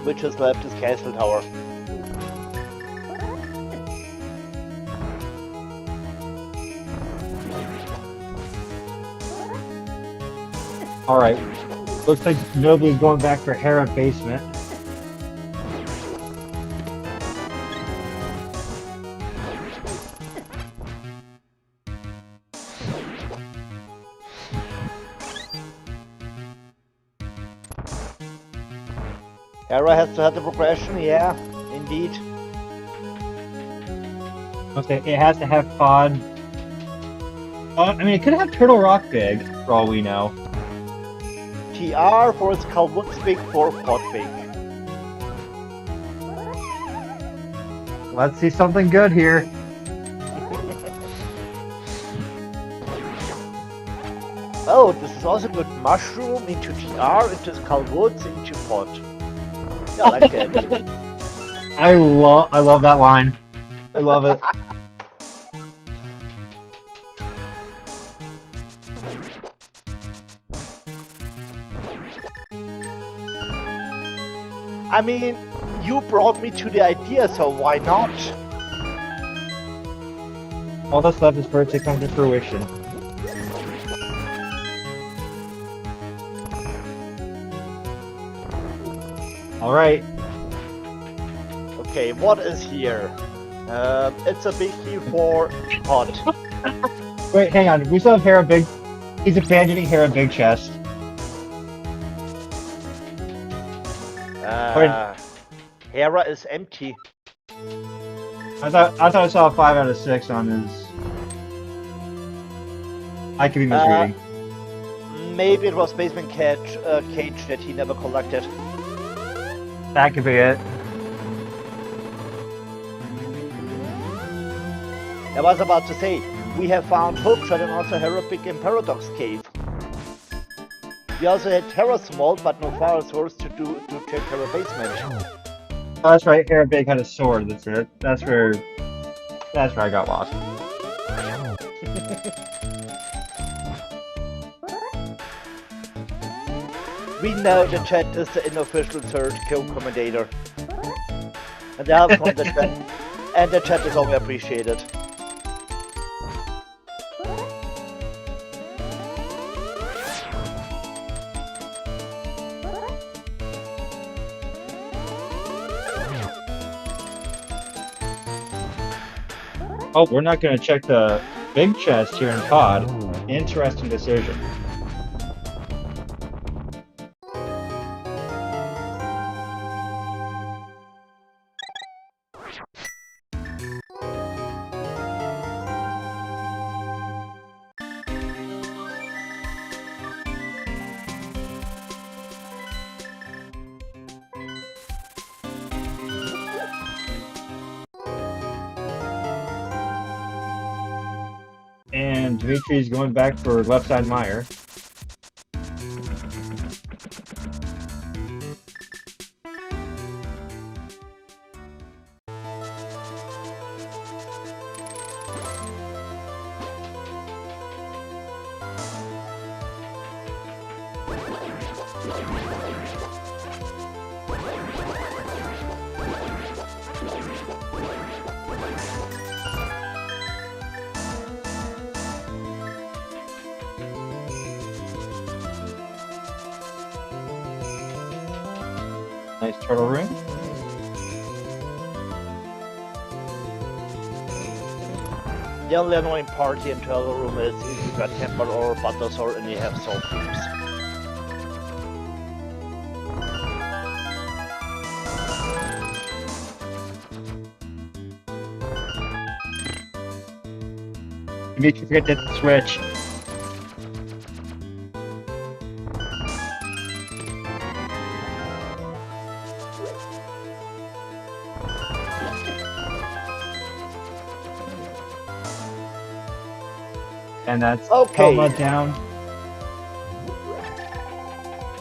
which is left is Castle Tower. Alright. Looks like nobody's going back for Hera basement. Hera has to have the progression, yeah, indeed. Okay, it has to have Pod. I mean, it could have Turtle Rock big, for all we know. TR for its Calwood's big, for Pot big. Let's see something good here. Oh, this is also good. Mushroom into TR, into Calwood's, into Pot. Yeah, I like it. I love that line. I love it. I mean, you brought me to the idea, so why not? All that's left is for it to come to fruition. Alright. Okay, what is here? It's a big key for pot. Wait, hang on. We still have Hera Big. He's abandoning Hera Big Chest. Hera is empty. I thought I saw a 5 out of 6 on his. I could be misreading. Maybe it was basement cage that he never collected. That could be it. I was about to say, we have found Hope Shot and also Heropic and Paradox Cave. We also had Terra Small, but no fire source to check Terra Basement. Oh, that's right. Hera Big had a sword. That's it. That's where I got lost. We know the chat is the unofficial third co-commentator. And the help from the chat. And the chat is always appreciated. Oh, we're not going to check the big chest here in Pod. Interesting decision. And Dimitri is going back for left side mire. Nice turtle ring. The only annoying party in Turtle Room is if you got Temple or Buttersaur and you have Soul Cubes. Dimitri, forget to switch. And that's okay. Helma down.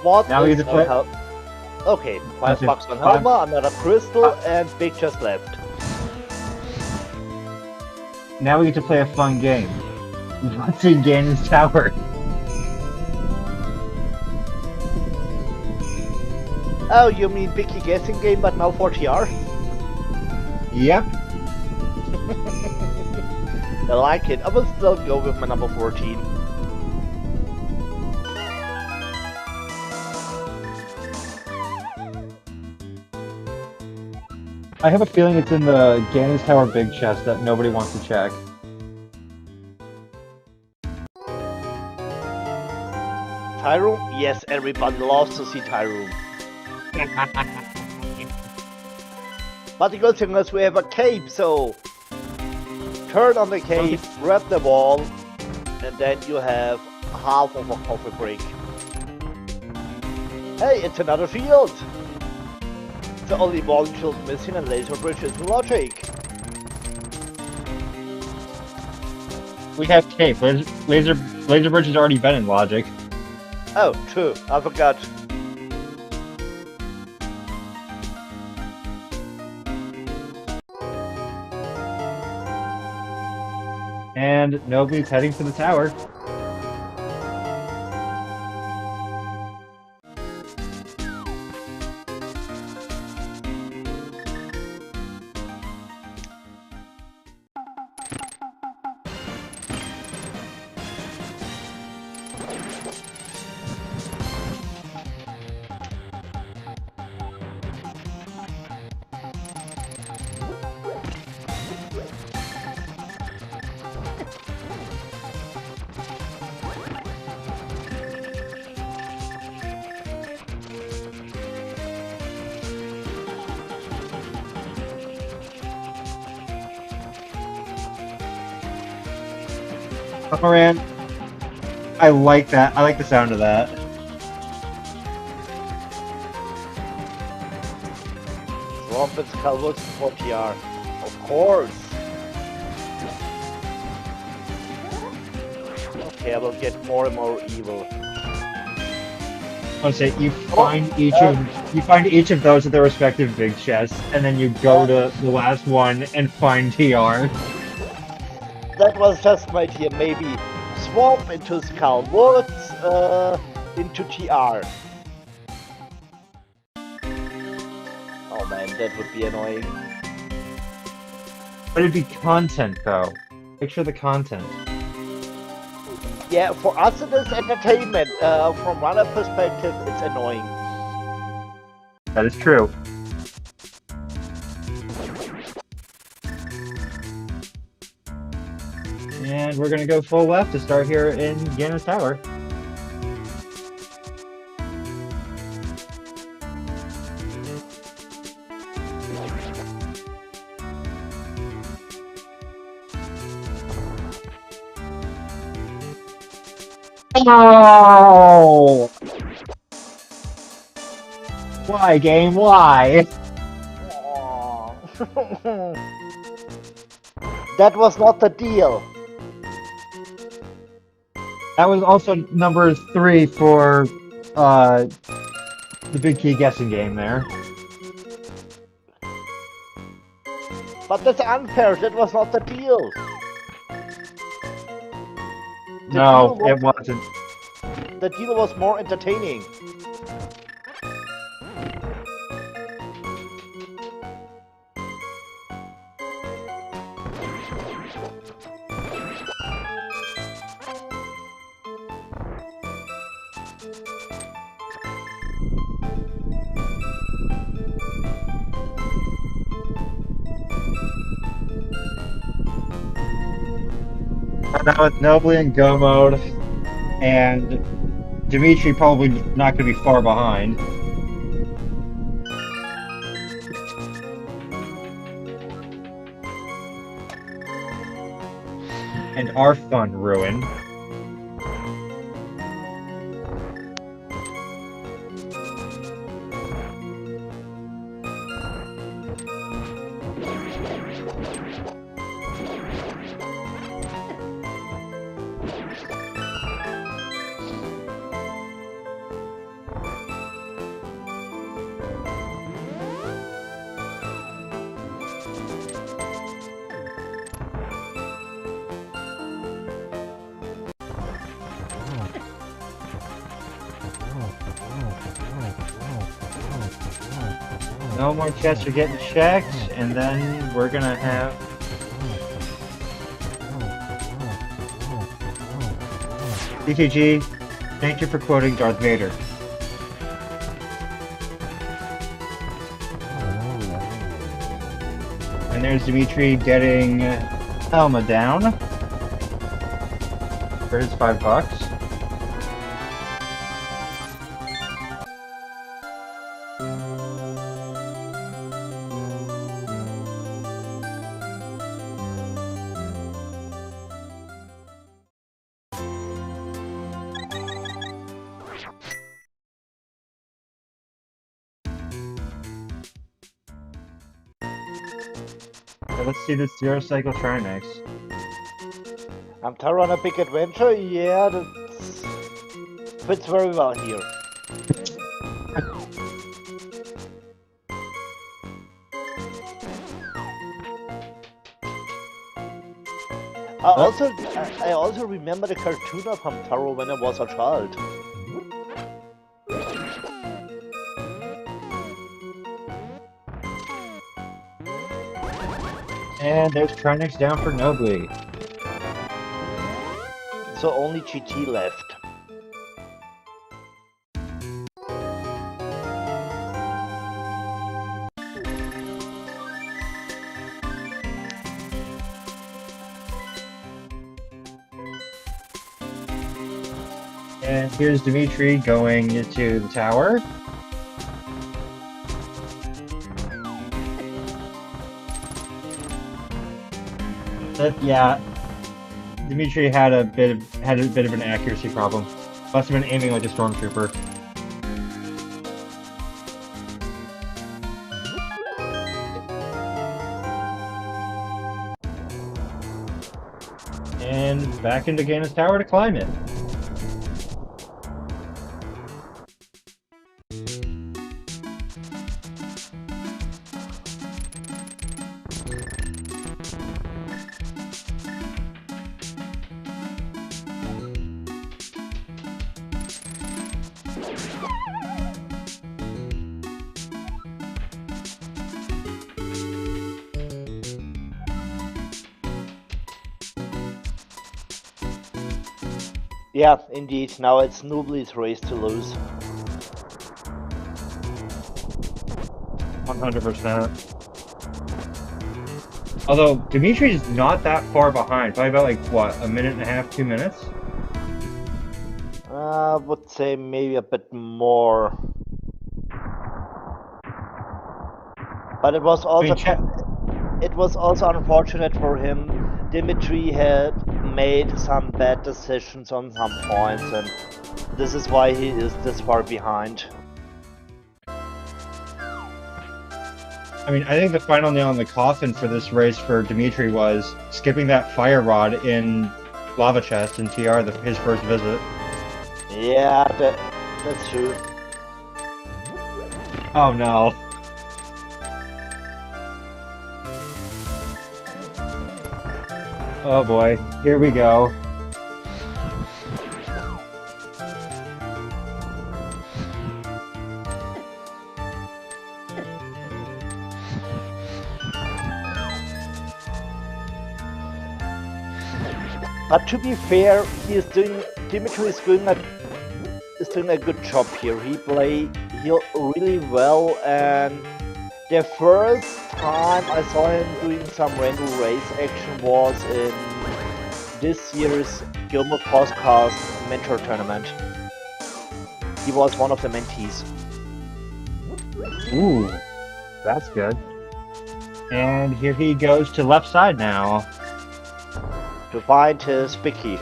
What now we is get to play. Okay, 5 bucks on Helma, another crystal, and Big Chest left. Now we get to play a fun game. What's in Ganon's tower? Oh, you mean picky guessing game, but now for TR? Yep. I like it. I will still go with my number 14. I have a feeling it's in the Ganon's Tower big chest that nobody wants to check. Tyroom? Yes, everybody loves to see Tyroom. But the good thing is we have a cape, so turn on the cape, grab the wall, and then you have half of a coffee break. Hey, it's another field! The only wall shield missing and laser bridge is logic. We have cape. Laser bridge has already been in logic. Oh, true. I forgot. and Nobly's heading for the tower. Moran, I like that. I like the sound of that. Rompets Calvus for TR. Of course. Okay, I will get more and more evil. I'll say you find each of those at their respective big chests, and then you go to the last one and find TR. That was just my idea. Maybe swap into Skull Woods, into TR. Oh man, that would be annoying. But it'd be content, though. Picture the content. Yeah, for us it is entertainment. From another perspective, it's annoying. That is true. And we're gonna go full left to start here in Ganon's Tower. Oh! Why, game? Why? That was not the deal. That was also number 3 for the big key guessing game there. But that's unfair. That was not the deal. No, it wasn't. The deal was more entertaining. Now with Nobly in go mode, and Dimitri probably not going to be far behind. And our fun ruined. No more chests are getting checked, and then we're gonna have... DTG, thank you for quoting Darth Vader. And there's Dimitri getting Elma down for his $5. Let's see this Zero Cycle Trimax. I'm Tara on a big adventure? Yeah, that fits very well here. I also remember the cartoon of Hamtaro when I was a child. And there's Trinix down for Nobly. So only GT left. And here's Dimitri going to the tower. But yeah, Dimitri had a bit of an accuracy problem. Must have been aiming like a stormtrooper. And back into Ganon's tower to climb it. Yeah, indeed. Now it's Nobly's race to lose. 100%. Although Dimitri's not that far behind, probably about like what, a minute and a half, 2 minutes? I would say maybe a bit more. But it was also it was also unfortunate for him. Dimitri had made some bad decisions on some points, and this is why he is this far behind. I mean, I think the final nail in the coffin for this race for Dimitri was skipping that fire rod in Lava Chest in TR, his first visit. Yeah, that's true. Oh no. Oh boy, here we go. But to be fair, Dimitri is doing a good job here. He played really well, and the first time I saw him doing some random race action was in this year's Gilmore Podcast Mentor Tournament. He was one of the mentees. Ooh, that's good. And here he goes to left side now. To find his big key.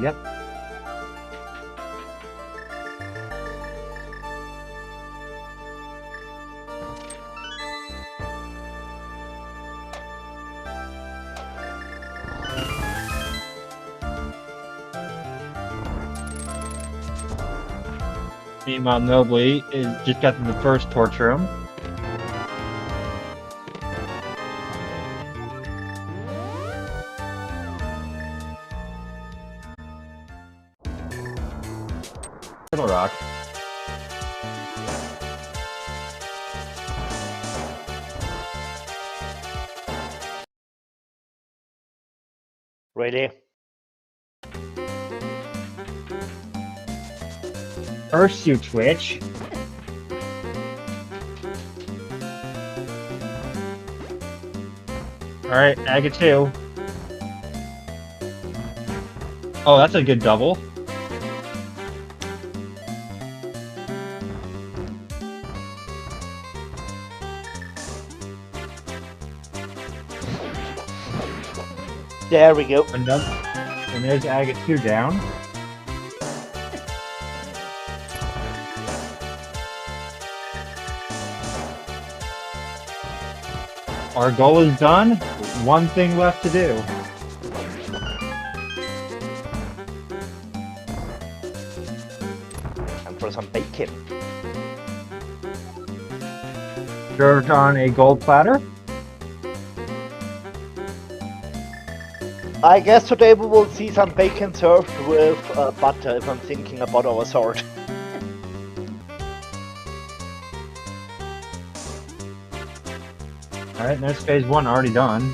Yep. Meanwhile, Nobly is just got to the first torch room. Little rock. Really? First, you twitch. Alright, Aga 2. Oh, that's a good double. There we go. And there's Aga 2 down. Our goal is done. One thing left to do. And for some bacon. Served on a gold platter. I guess today we will see some bacon served with butter, if I'm thinking about our sword. Alright, that's phase 1 already done.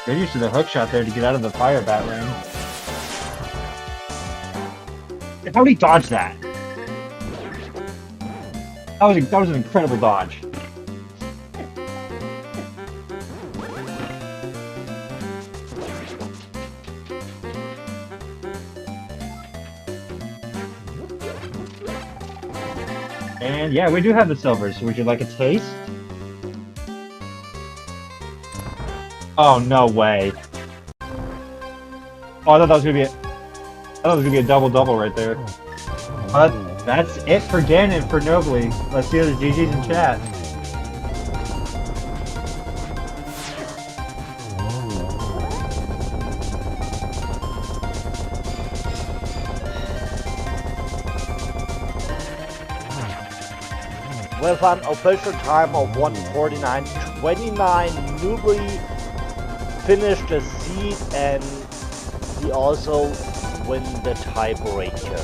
Good use of the hook shot there to get out of the fire bat ring. How did he dodge that? That was an incredible dodge. And yeah, we do have the silvers. Would you like a taste? Oh, no way. Oh, I thought that was gonna be a double-double right there. But that's it for Ganon for Nobly. Let's see the GG's in chat. With an official time of 1:49.29, Nubly finished the seed and he also win the tiebreaker.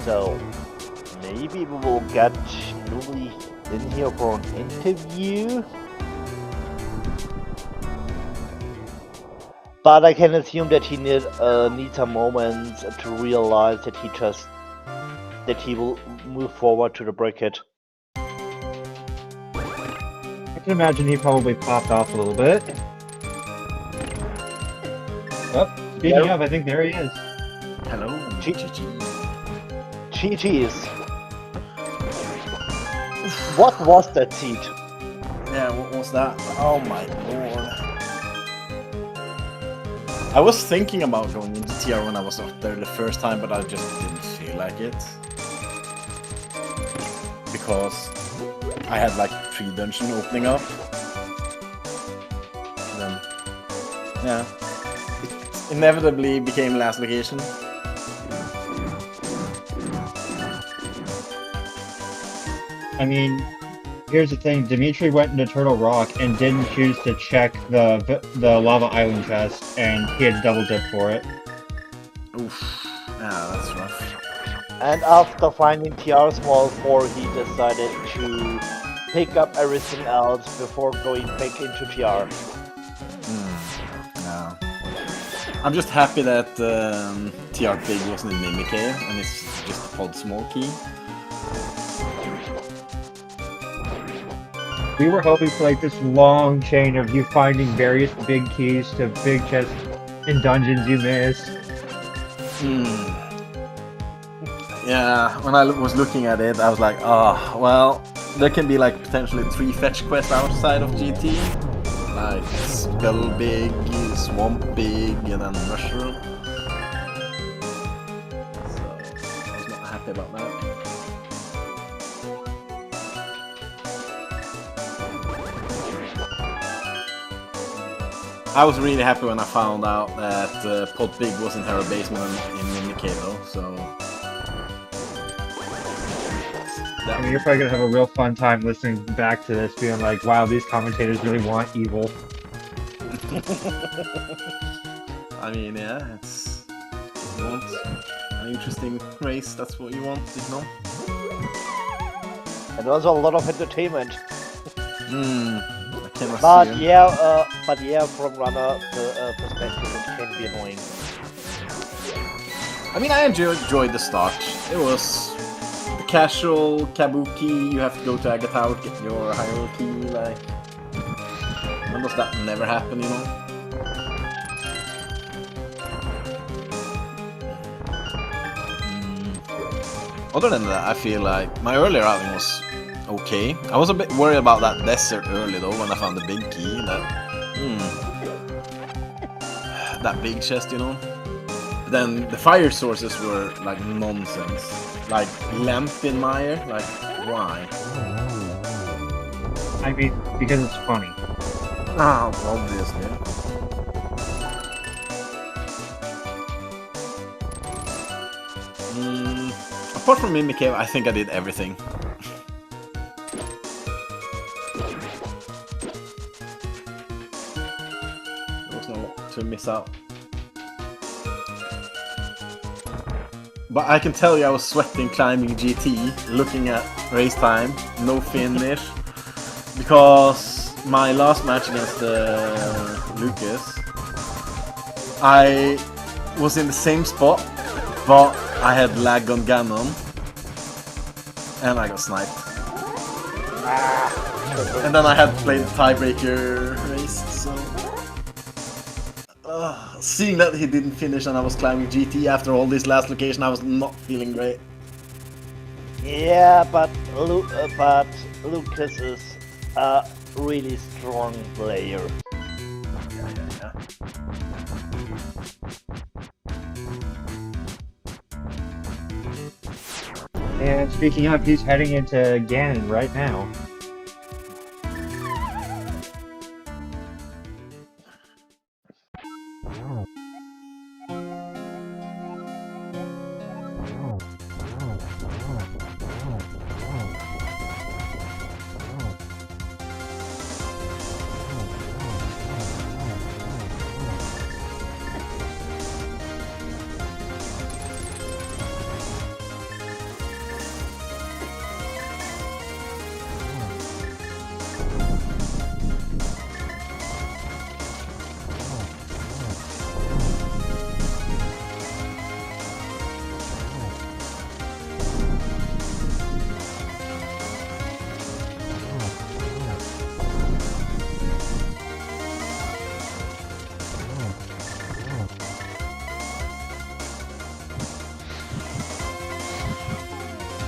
So maybe we will get Nubly in here for an interview. But I can assume that he needs some moments to realize that he will move forward to the bracket. I can imagine he probably popped off a little bit. Oh, speaking of, I think there he is. Hello, GG's. What was that seed? Yeah, what was that? Oh my lord. I was thinking about going into TR when I was up there the first time, but I just didn't feel like it. Because I had like 3 dungeons opening up. And then, yeah. It inevitably became last location. I mean, here's the thing, Dimitri went into Turtle Rock and didn't choose to check the Lava Island chest, and he had double dip for it. Oof. Yeah, that's rough. And after finding TR Small 4, he decided to pick up everything else before going back into TR. Yeah. I'm just happy that TR Big wasn't in Mimic here, and it's just a pod small key. We were hoping for like this long chain of you finding various big keys to big chests in dungeons you missed. Yeah, when I was looking at it, I was like, oh, well, there can be like potentially 3 fetch quests outside of GT. Like Skull Big, Swamp Big, and then Mushroom. So, I was not happy about that. I was really happy when I found out that Pot Big was in Hero Basement in Indicator, so... I mean, you're probably gonna have a real fun time listening back to this, being like, wow, these commentators really want evil. I mean, yeah, it's... If you want an interesting race, that's what you want, you know? And also a lot of entertainment. But yeah, from runner perspective, it can be annoying. I mean, I enjoyed the start. It was the casual kabuki. You have to go to Agatha, get your hierarchy. Like, when does that never happen? You know. Other than that, I feel like my earlier outing was okay. I was a bit worried about that desert early though when I found the big key. That big chest, you know. Then the fire sources were like nonsense. Like Lampinmire, like why? I mean, because it's funny. Ah, obviously. Apart from Mimic Cave, I think I did everything. There was no to miss out. But I can tell you I was sweating climbing GT, looking at race time, no finish. Because my last match against Lucas, I was in the same spot, but I had lag on Ganon, and I got sniped. And then I had played the tiebreaker race, so... seeing that he didn't finish and I was climbing GT after all this last location, I was not feeling great. Yeah, but Lucas is a really strong player. Yeah. And speaking of, he's heading into Ganon right now.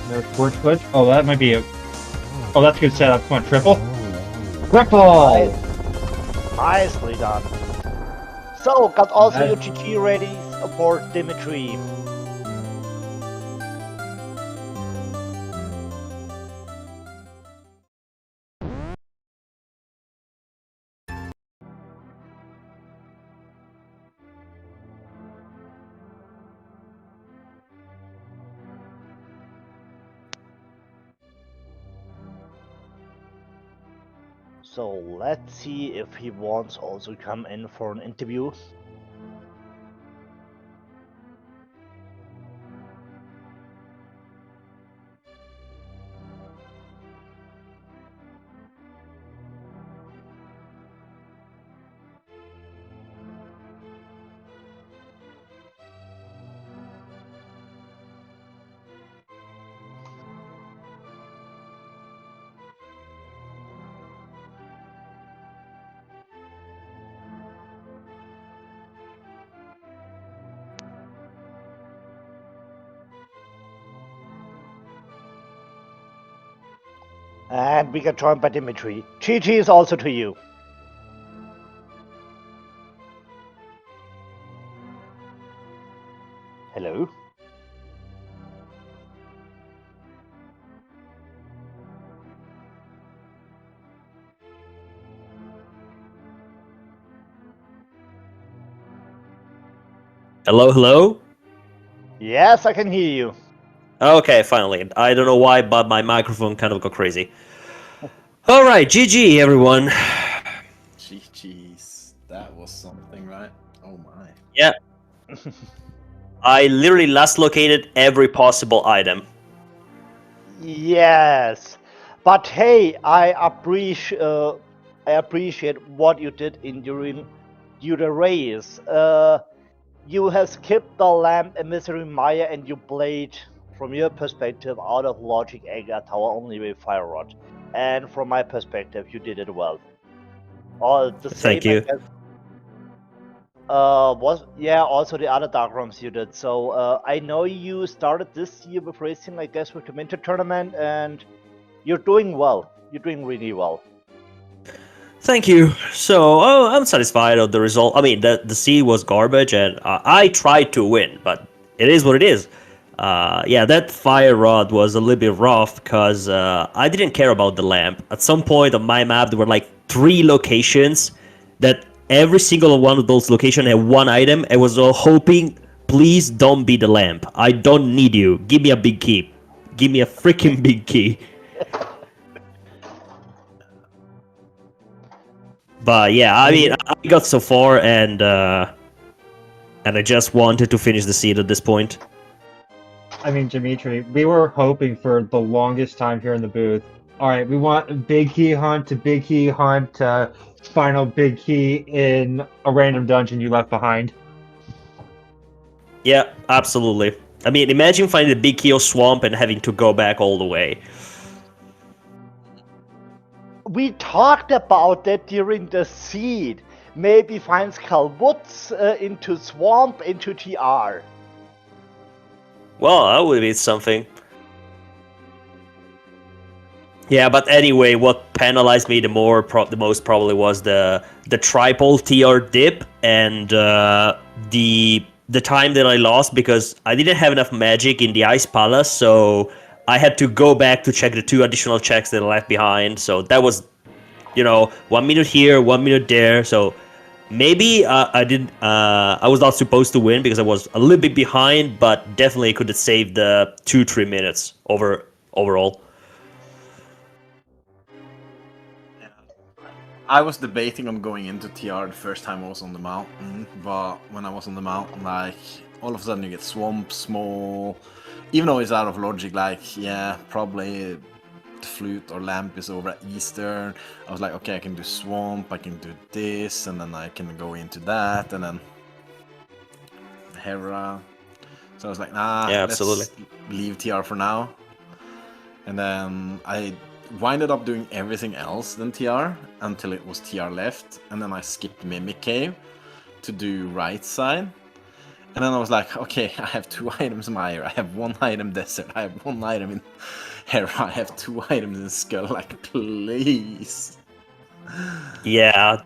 No torch switch? Oh, that might be a... Oh, that's a good setup. Come on, triple. Triple! Nicely done. So, got also your GG ready for Dimitri. So let's see if he wants also come in for an interview. And we get joined by Dimitri. GG is also to you. Hello? Hello, hello? Yes, I can hear you. Okay, finally. I don't know why, but my microphone kind of got crazy. Alright, GG, everyone. Jeez, that was something, right? Oh my. Yeah. I literally last located every possible item. Yes, but hey, I appreciate what you did during the race. You have skipped the lamp and Misery Maya, and you played, from your perspective, out of logic Agar Tower only with Fire Rod. And from my perspective, you did it well. All the same. Thank you. Also the other dark rooms you did. So I know you started this year with racing, I guess, with the winter tournament, and you're doing well. You're doing really well. Thank you. So, I'm satisfied of the result. I mean, the seed was garbage, and I tried to win, but it is what it is. Yeah, that fire rod was a little bit rough because I didn't care about the lamp. At some point on my map, there were like 3 locations that every single one of those locations had one item. I was hoping, please don't be the lamp. I don't need you. Give me a big key. Give me a freaking big key. But yeah, I mean, I got so far, and I just wanted to finish the seed at this point. I mean, Dimitri, we were hoping for the longest time here in the booth. All right, we want big key hunt to big key hunt to final big key in a random dungeon you left behind. Yeah, absolutely. I mean, imagine finding the big key of swamp and having to go back all the way. We talked about that during the seed. Maybe find Skull Woods into swamp into TR. Well, that would be something. Yeah, but anyway, what penalized me the most probably was the triple TR dip and the time that I lost because I didn't have enough magic in the Ice Palace, so I had to go back to check the 2 additional checks that I left behind. So that was, 1 minute here, 1 minute there. So maybe I was not supposed to win because I was a little bit behind, but definitely could have saved the 2-3 minutes overall. I was debating on going into TR the first time I was on the mountain, but when I was on the mountain, like, all of a sudden you get swamp, small, even though it's out of logic, like, yeah, probably the flute or lamp is over at Eastern. I was like, okay, I can do swamp, I can do this, and then I can go into that, and then Hera. So I was like, nah, yeah, absolutely. Let's leave TR for now. And then I winded up doing everything else than TR until it was TR left, and then I skipped Mimic Cave to do right side. And then I was like, okay, I have 2 items Mire, I have 1 item Desert, I have 1 item in Hera, I have 2 items in Skull, like, please. Yeah.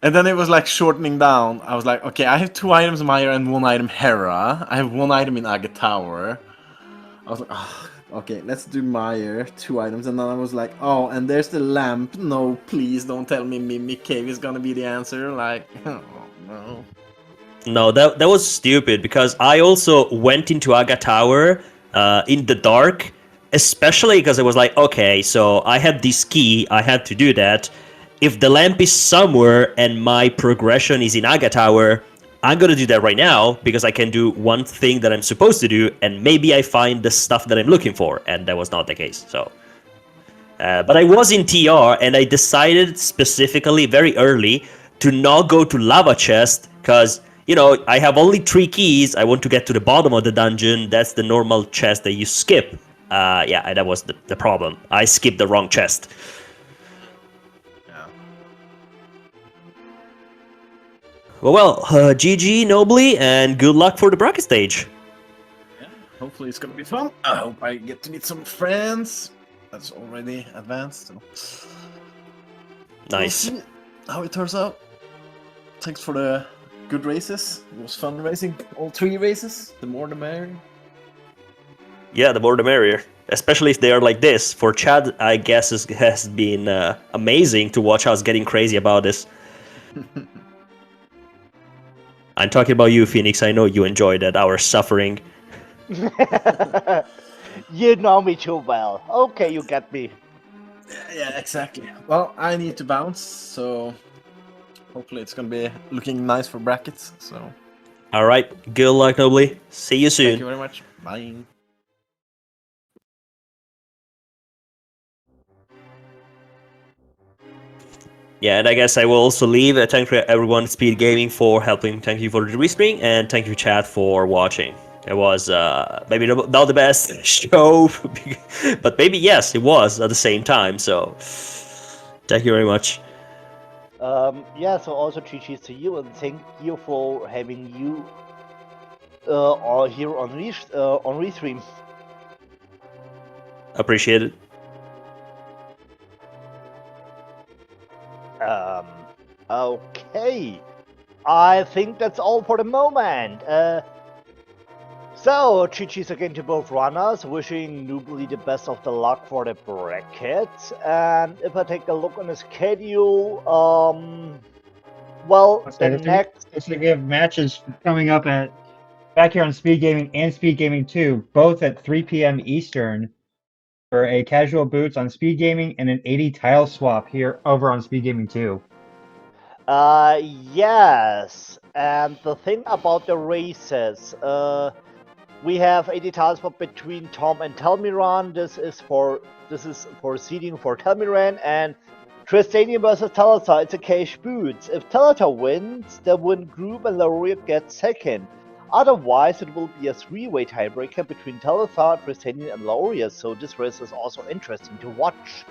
And then it was like shortening down. I was like, okay, I have 2 items Mire and 1 item Hera, I have 1 item in Aga Tower. I was like, oh, okay, let's do Mire, 2 items, and then I was like, oh, and there's the lamp. No, please don't tell me Mimic Cave is gonna be the answer. Like, oh no. No, that was stupid because I also went into Aga Tower in the dark, especially because I was like, okay, so I had this key, I had to do that. If the lamp is somewhere and my progression is in Aga Tower, I'm gonna do that right now because I can do one thing that I'm supposed to do, and maybe I find the stuff that I'm looking for, and that was not the case. So, but I was in TR, and I decided specifically very early to not go to Lava Chest because I have only 3 keys. I want to get to the bottom of the dungeon. That's the normal chest that you skip. Yeah, that was the problem. I skipped the wrong chest. Well, GG, Nobly, and good luck for the bracket stage. Yeah, hopefully it's gonna be fun. I hope I get to meet some friends. That's already advanced. So. Nice. We'll see how it turns out. Thanks for the good races. It was fun racing all 3 races. The more the merrier. Yeah, the more the merrier. Especially if they are like this. For Chad, I guess it has been amazing to watch us getting crazy about this. I'm talking about you, Phoenix. I know you enjoyed that, our suffering. You know me too well. Okay, you get me. Yeah, exactly. Well, I need to bounce, so hopefully it's gonna be looking nice for brackets. So. All right. Good luck, Nobly. See you soon. Thank you very much. Bye. Yeah, and I guess I will also leave. Thank you everyone at SpeedGaming for helping. Thank you for the restream, and thank you, chat, for watching. It was maybe not the best show, but maybe yes, it was at the same time. So, thank you very much. Yeah, so also GG's to you and thank you for having you all here on Restream. Appreciate it. Okay. I think that's all for the moment. So, GG's again to both runners, wishing Nobly the best of the luck for the bracket. And if I take a look on the schedule, well, the next... We have matches coming up back here on SpeedGaming and SpeedGaming 2, both at 3 p.m. Eastern, for a casual boots on SpeedGaming and an 80 tile swap here over on SpeedGaming 2. Yes, and the thing about the races, we have 80 tiles swap between Tom and Telmiran. This is for seeding for Telmiran, and Tristanian versus Talata. It's a cash boots. If Talata wins, the win group and Laureate gets second. Otherwise, it will be a three-way tiebreaker between Talata, Tristanian, and Laureate. So this race is also interesting to watch.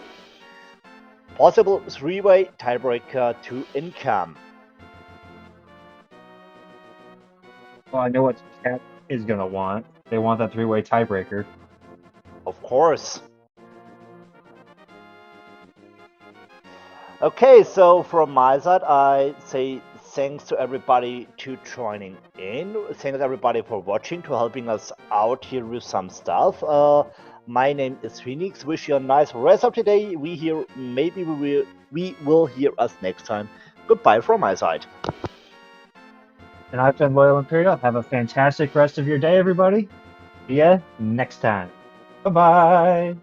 Possible three-way tiebreaker to income. Well, I know what chat is gonna want. They want that three-way tiebreaker. Of course. Okay, so from my side, I say thanks to everybody to joining in. Thanks everybody for watching, to helping us out here with some stuff. My name is Phoenix. Wish you a nice rest of the day. We will hear us next time. Goodbye from my side. And I've been Loyal Imperial. Have a fantastic rest of your day, everybody. See ya next time. Bye-bye.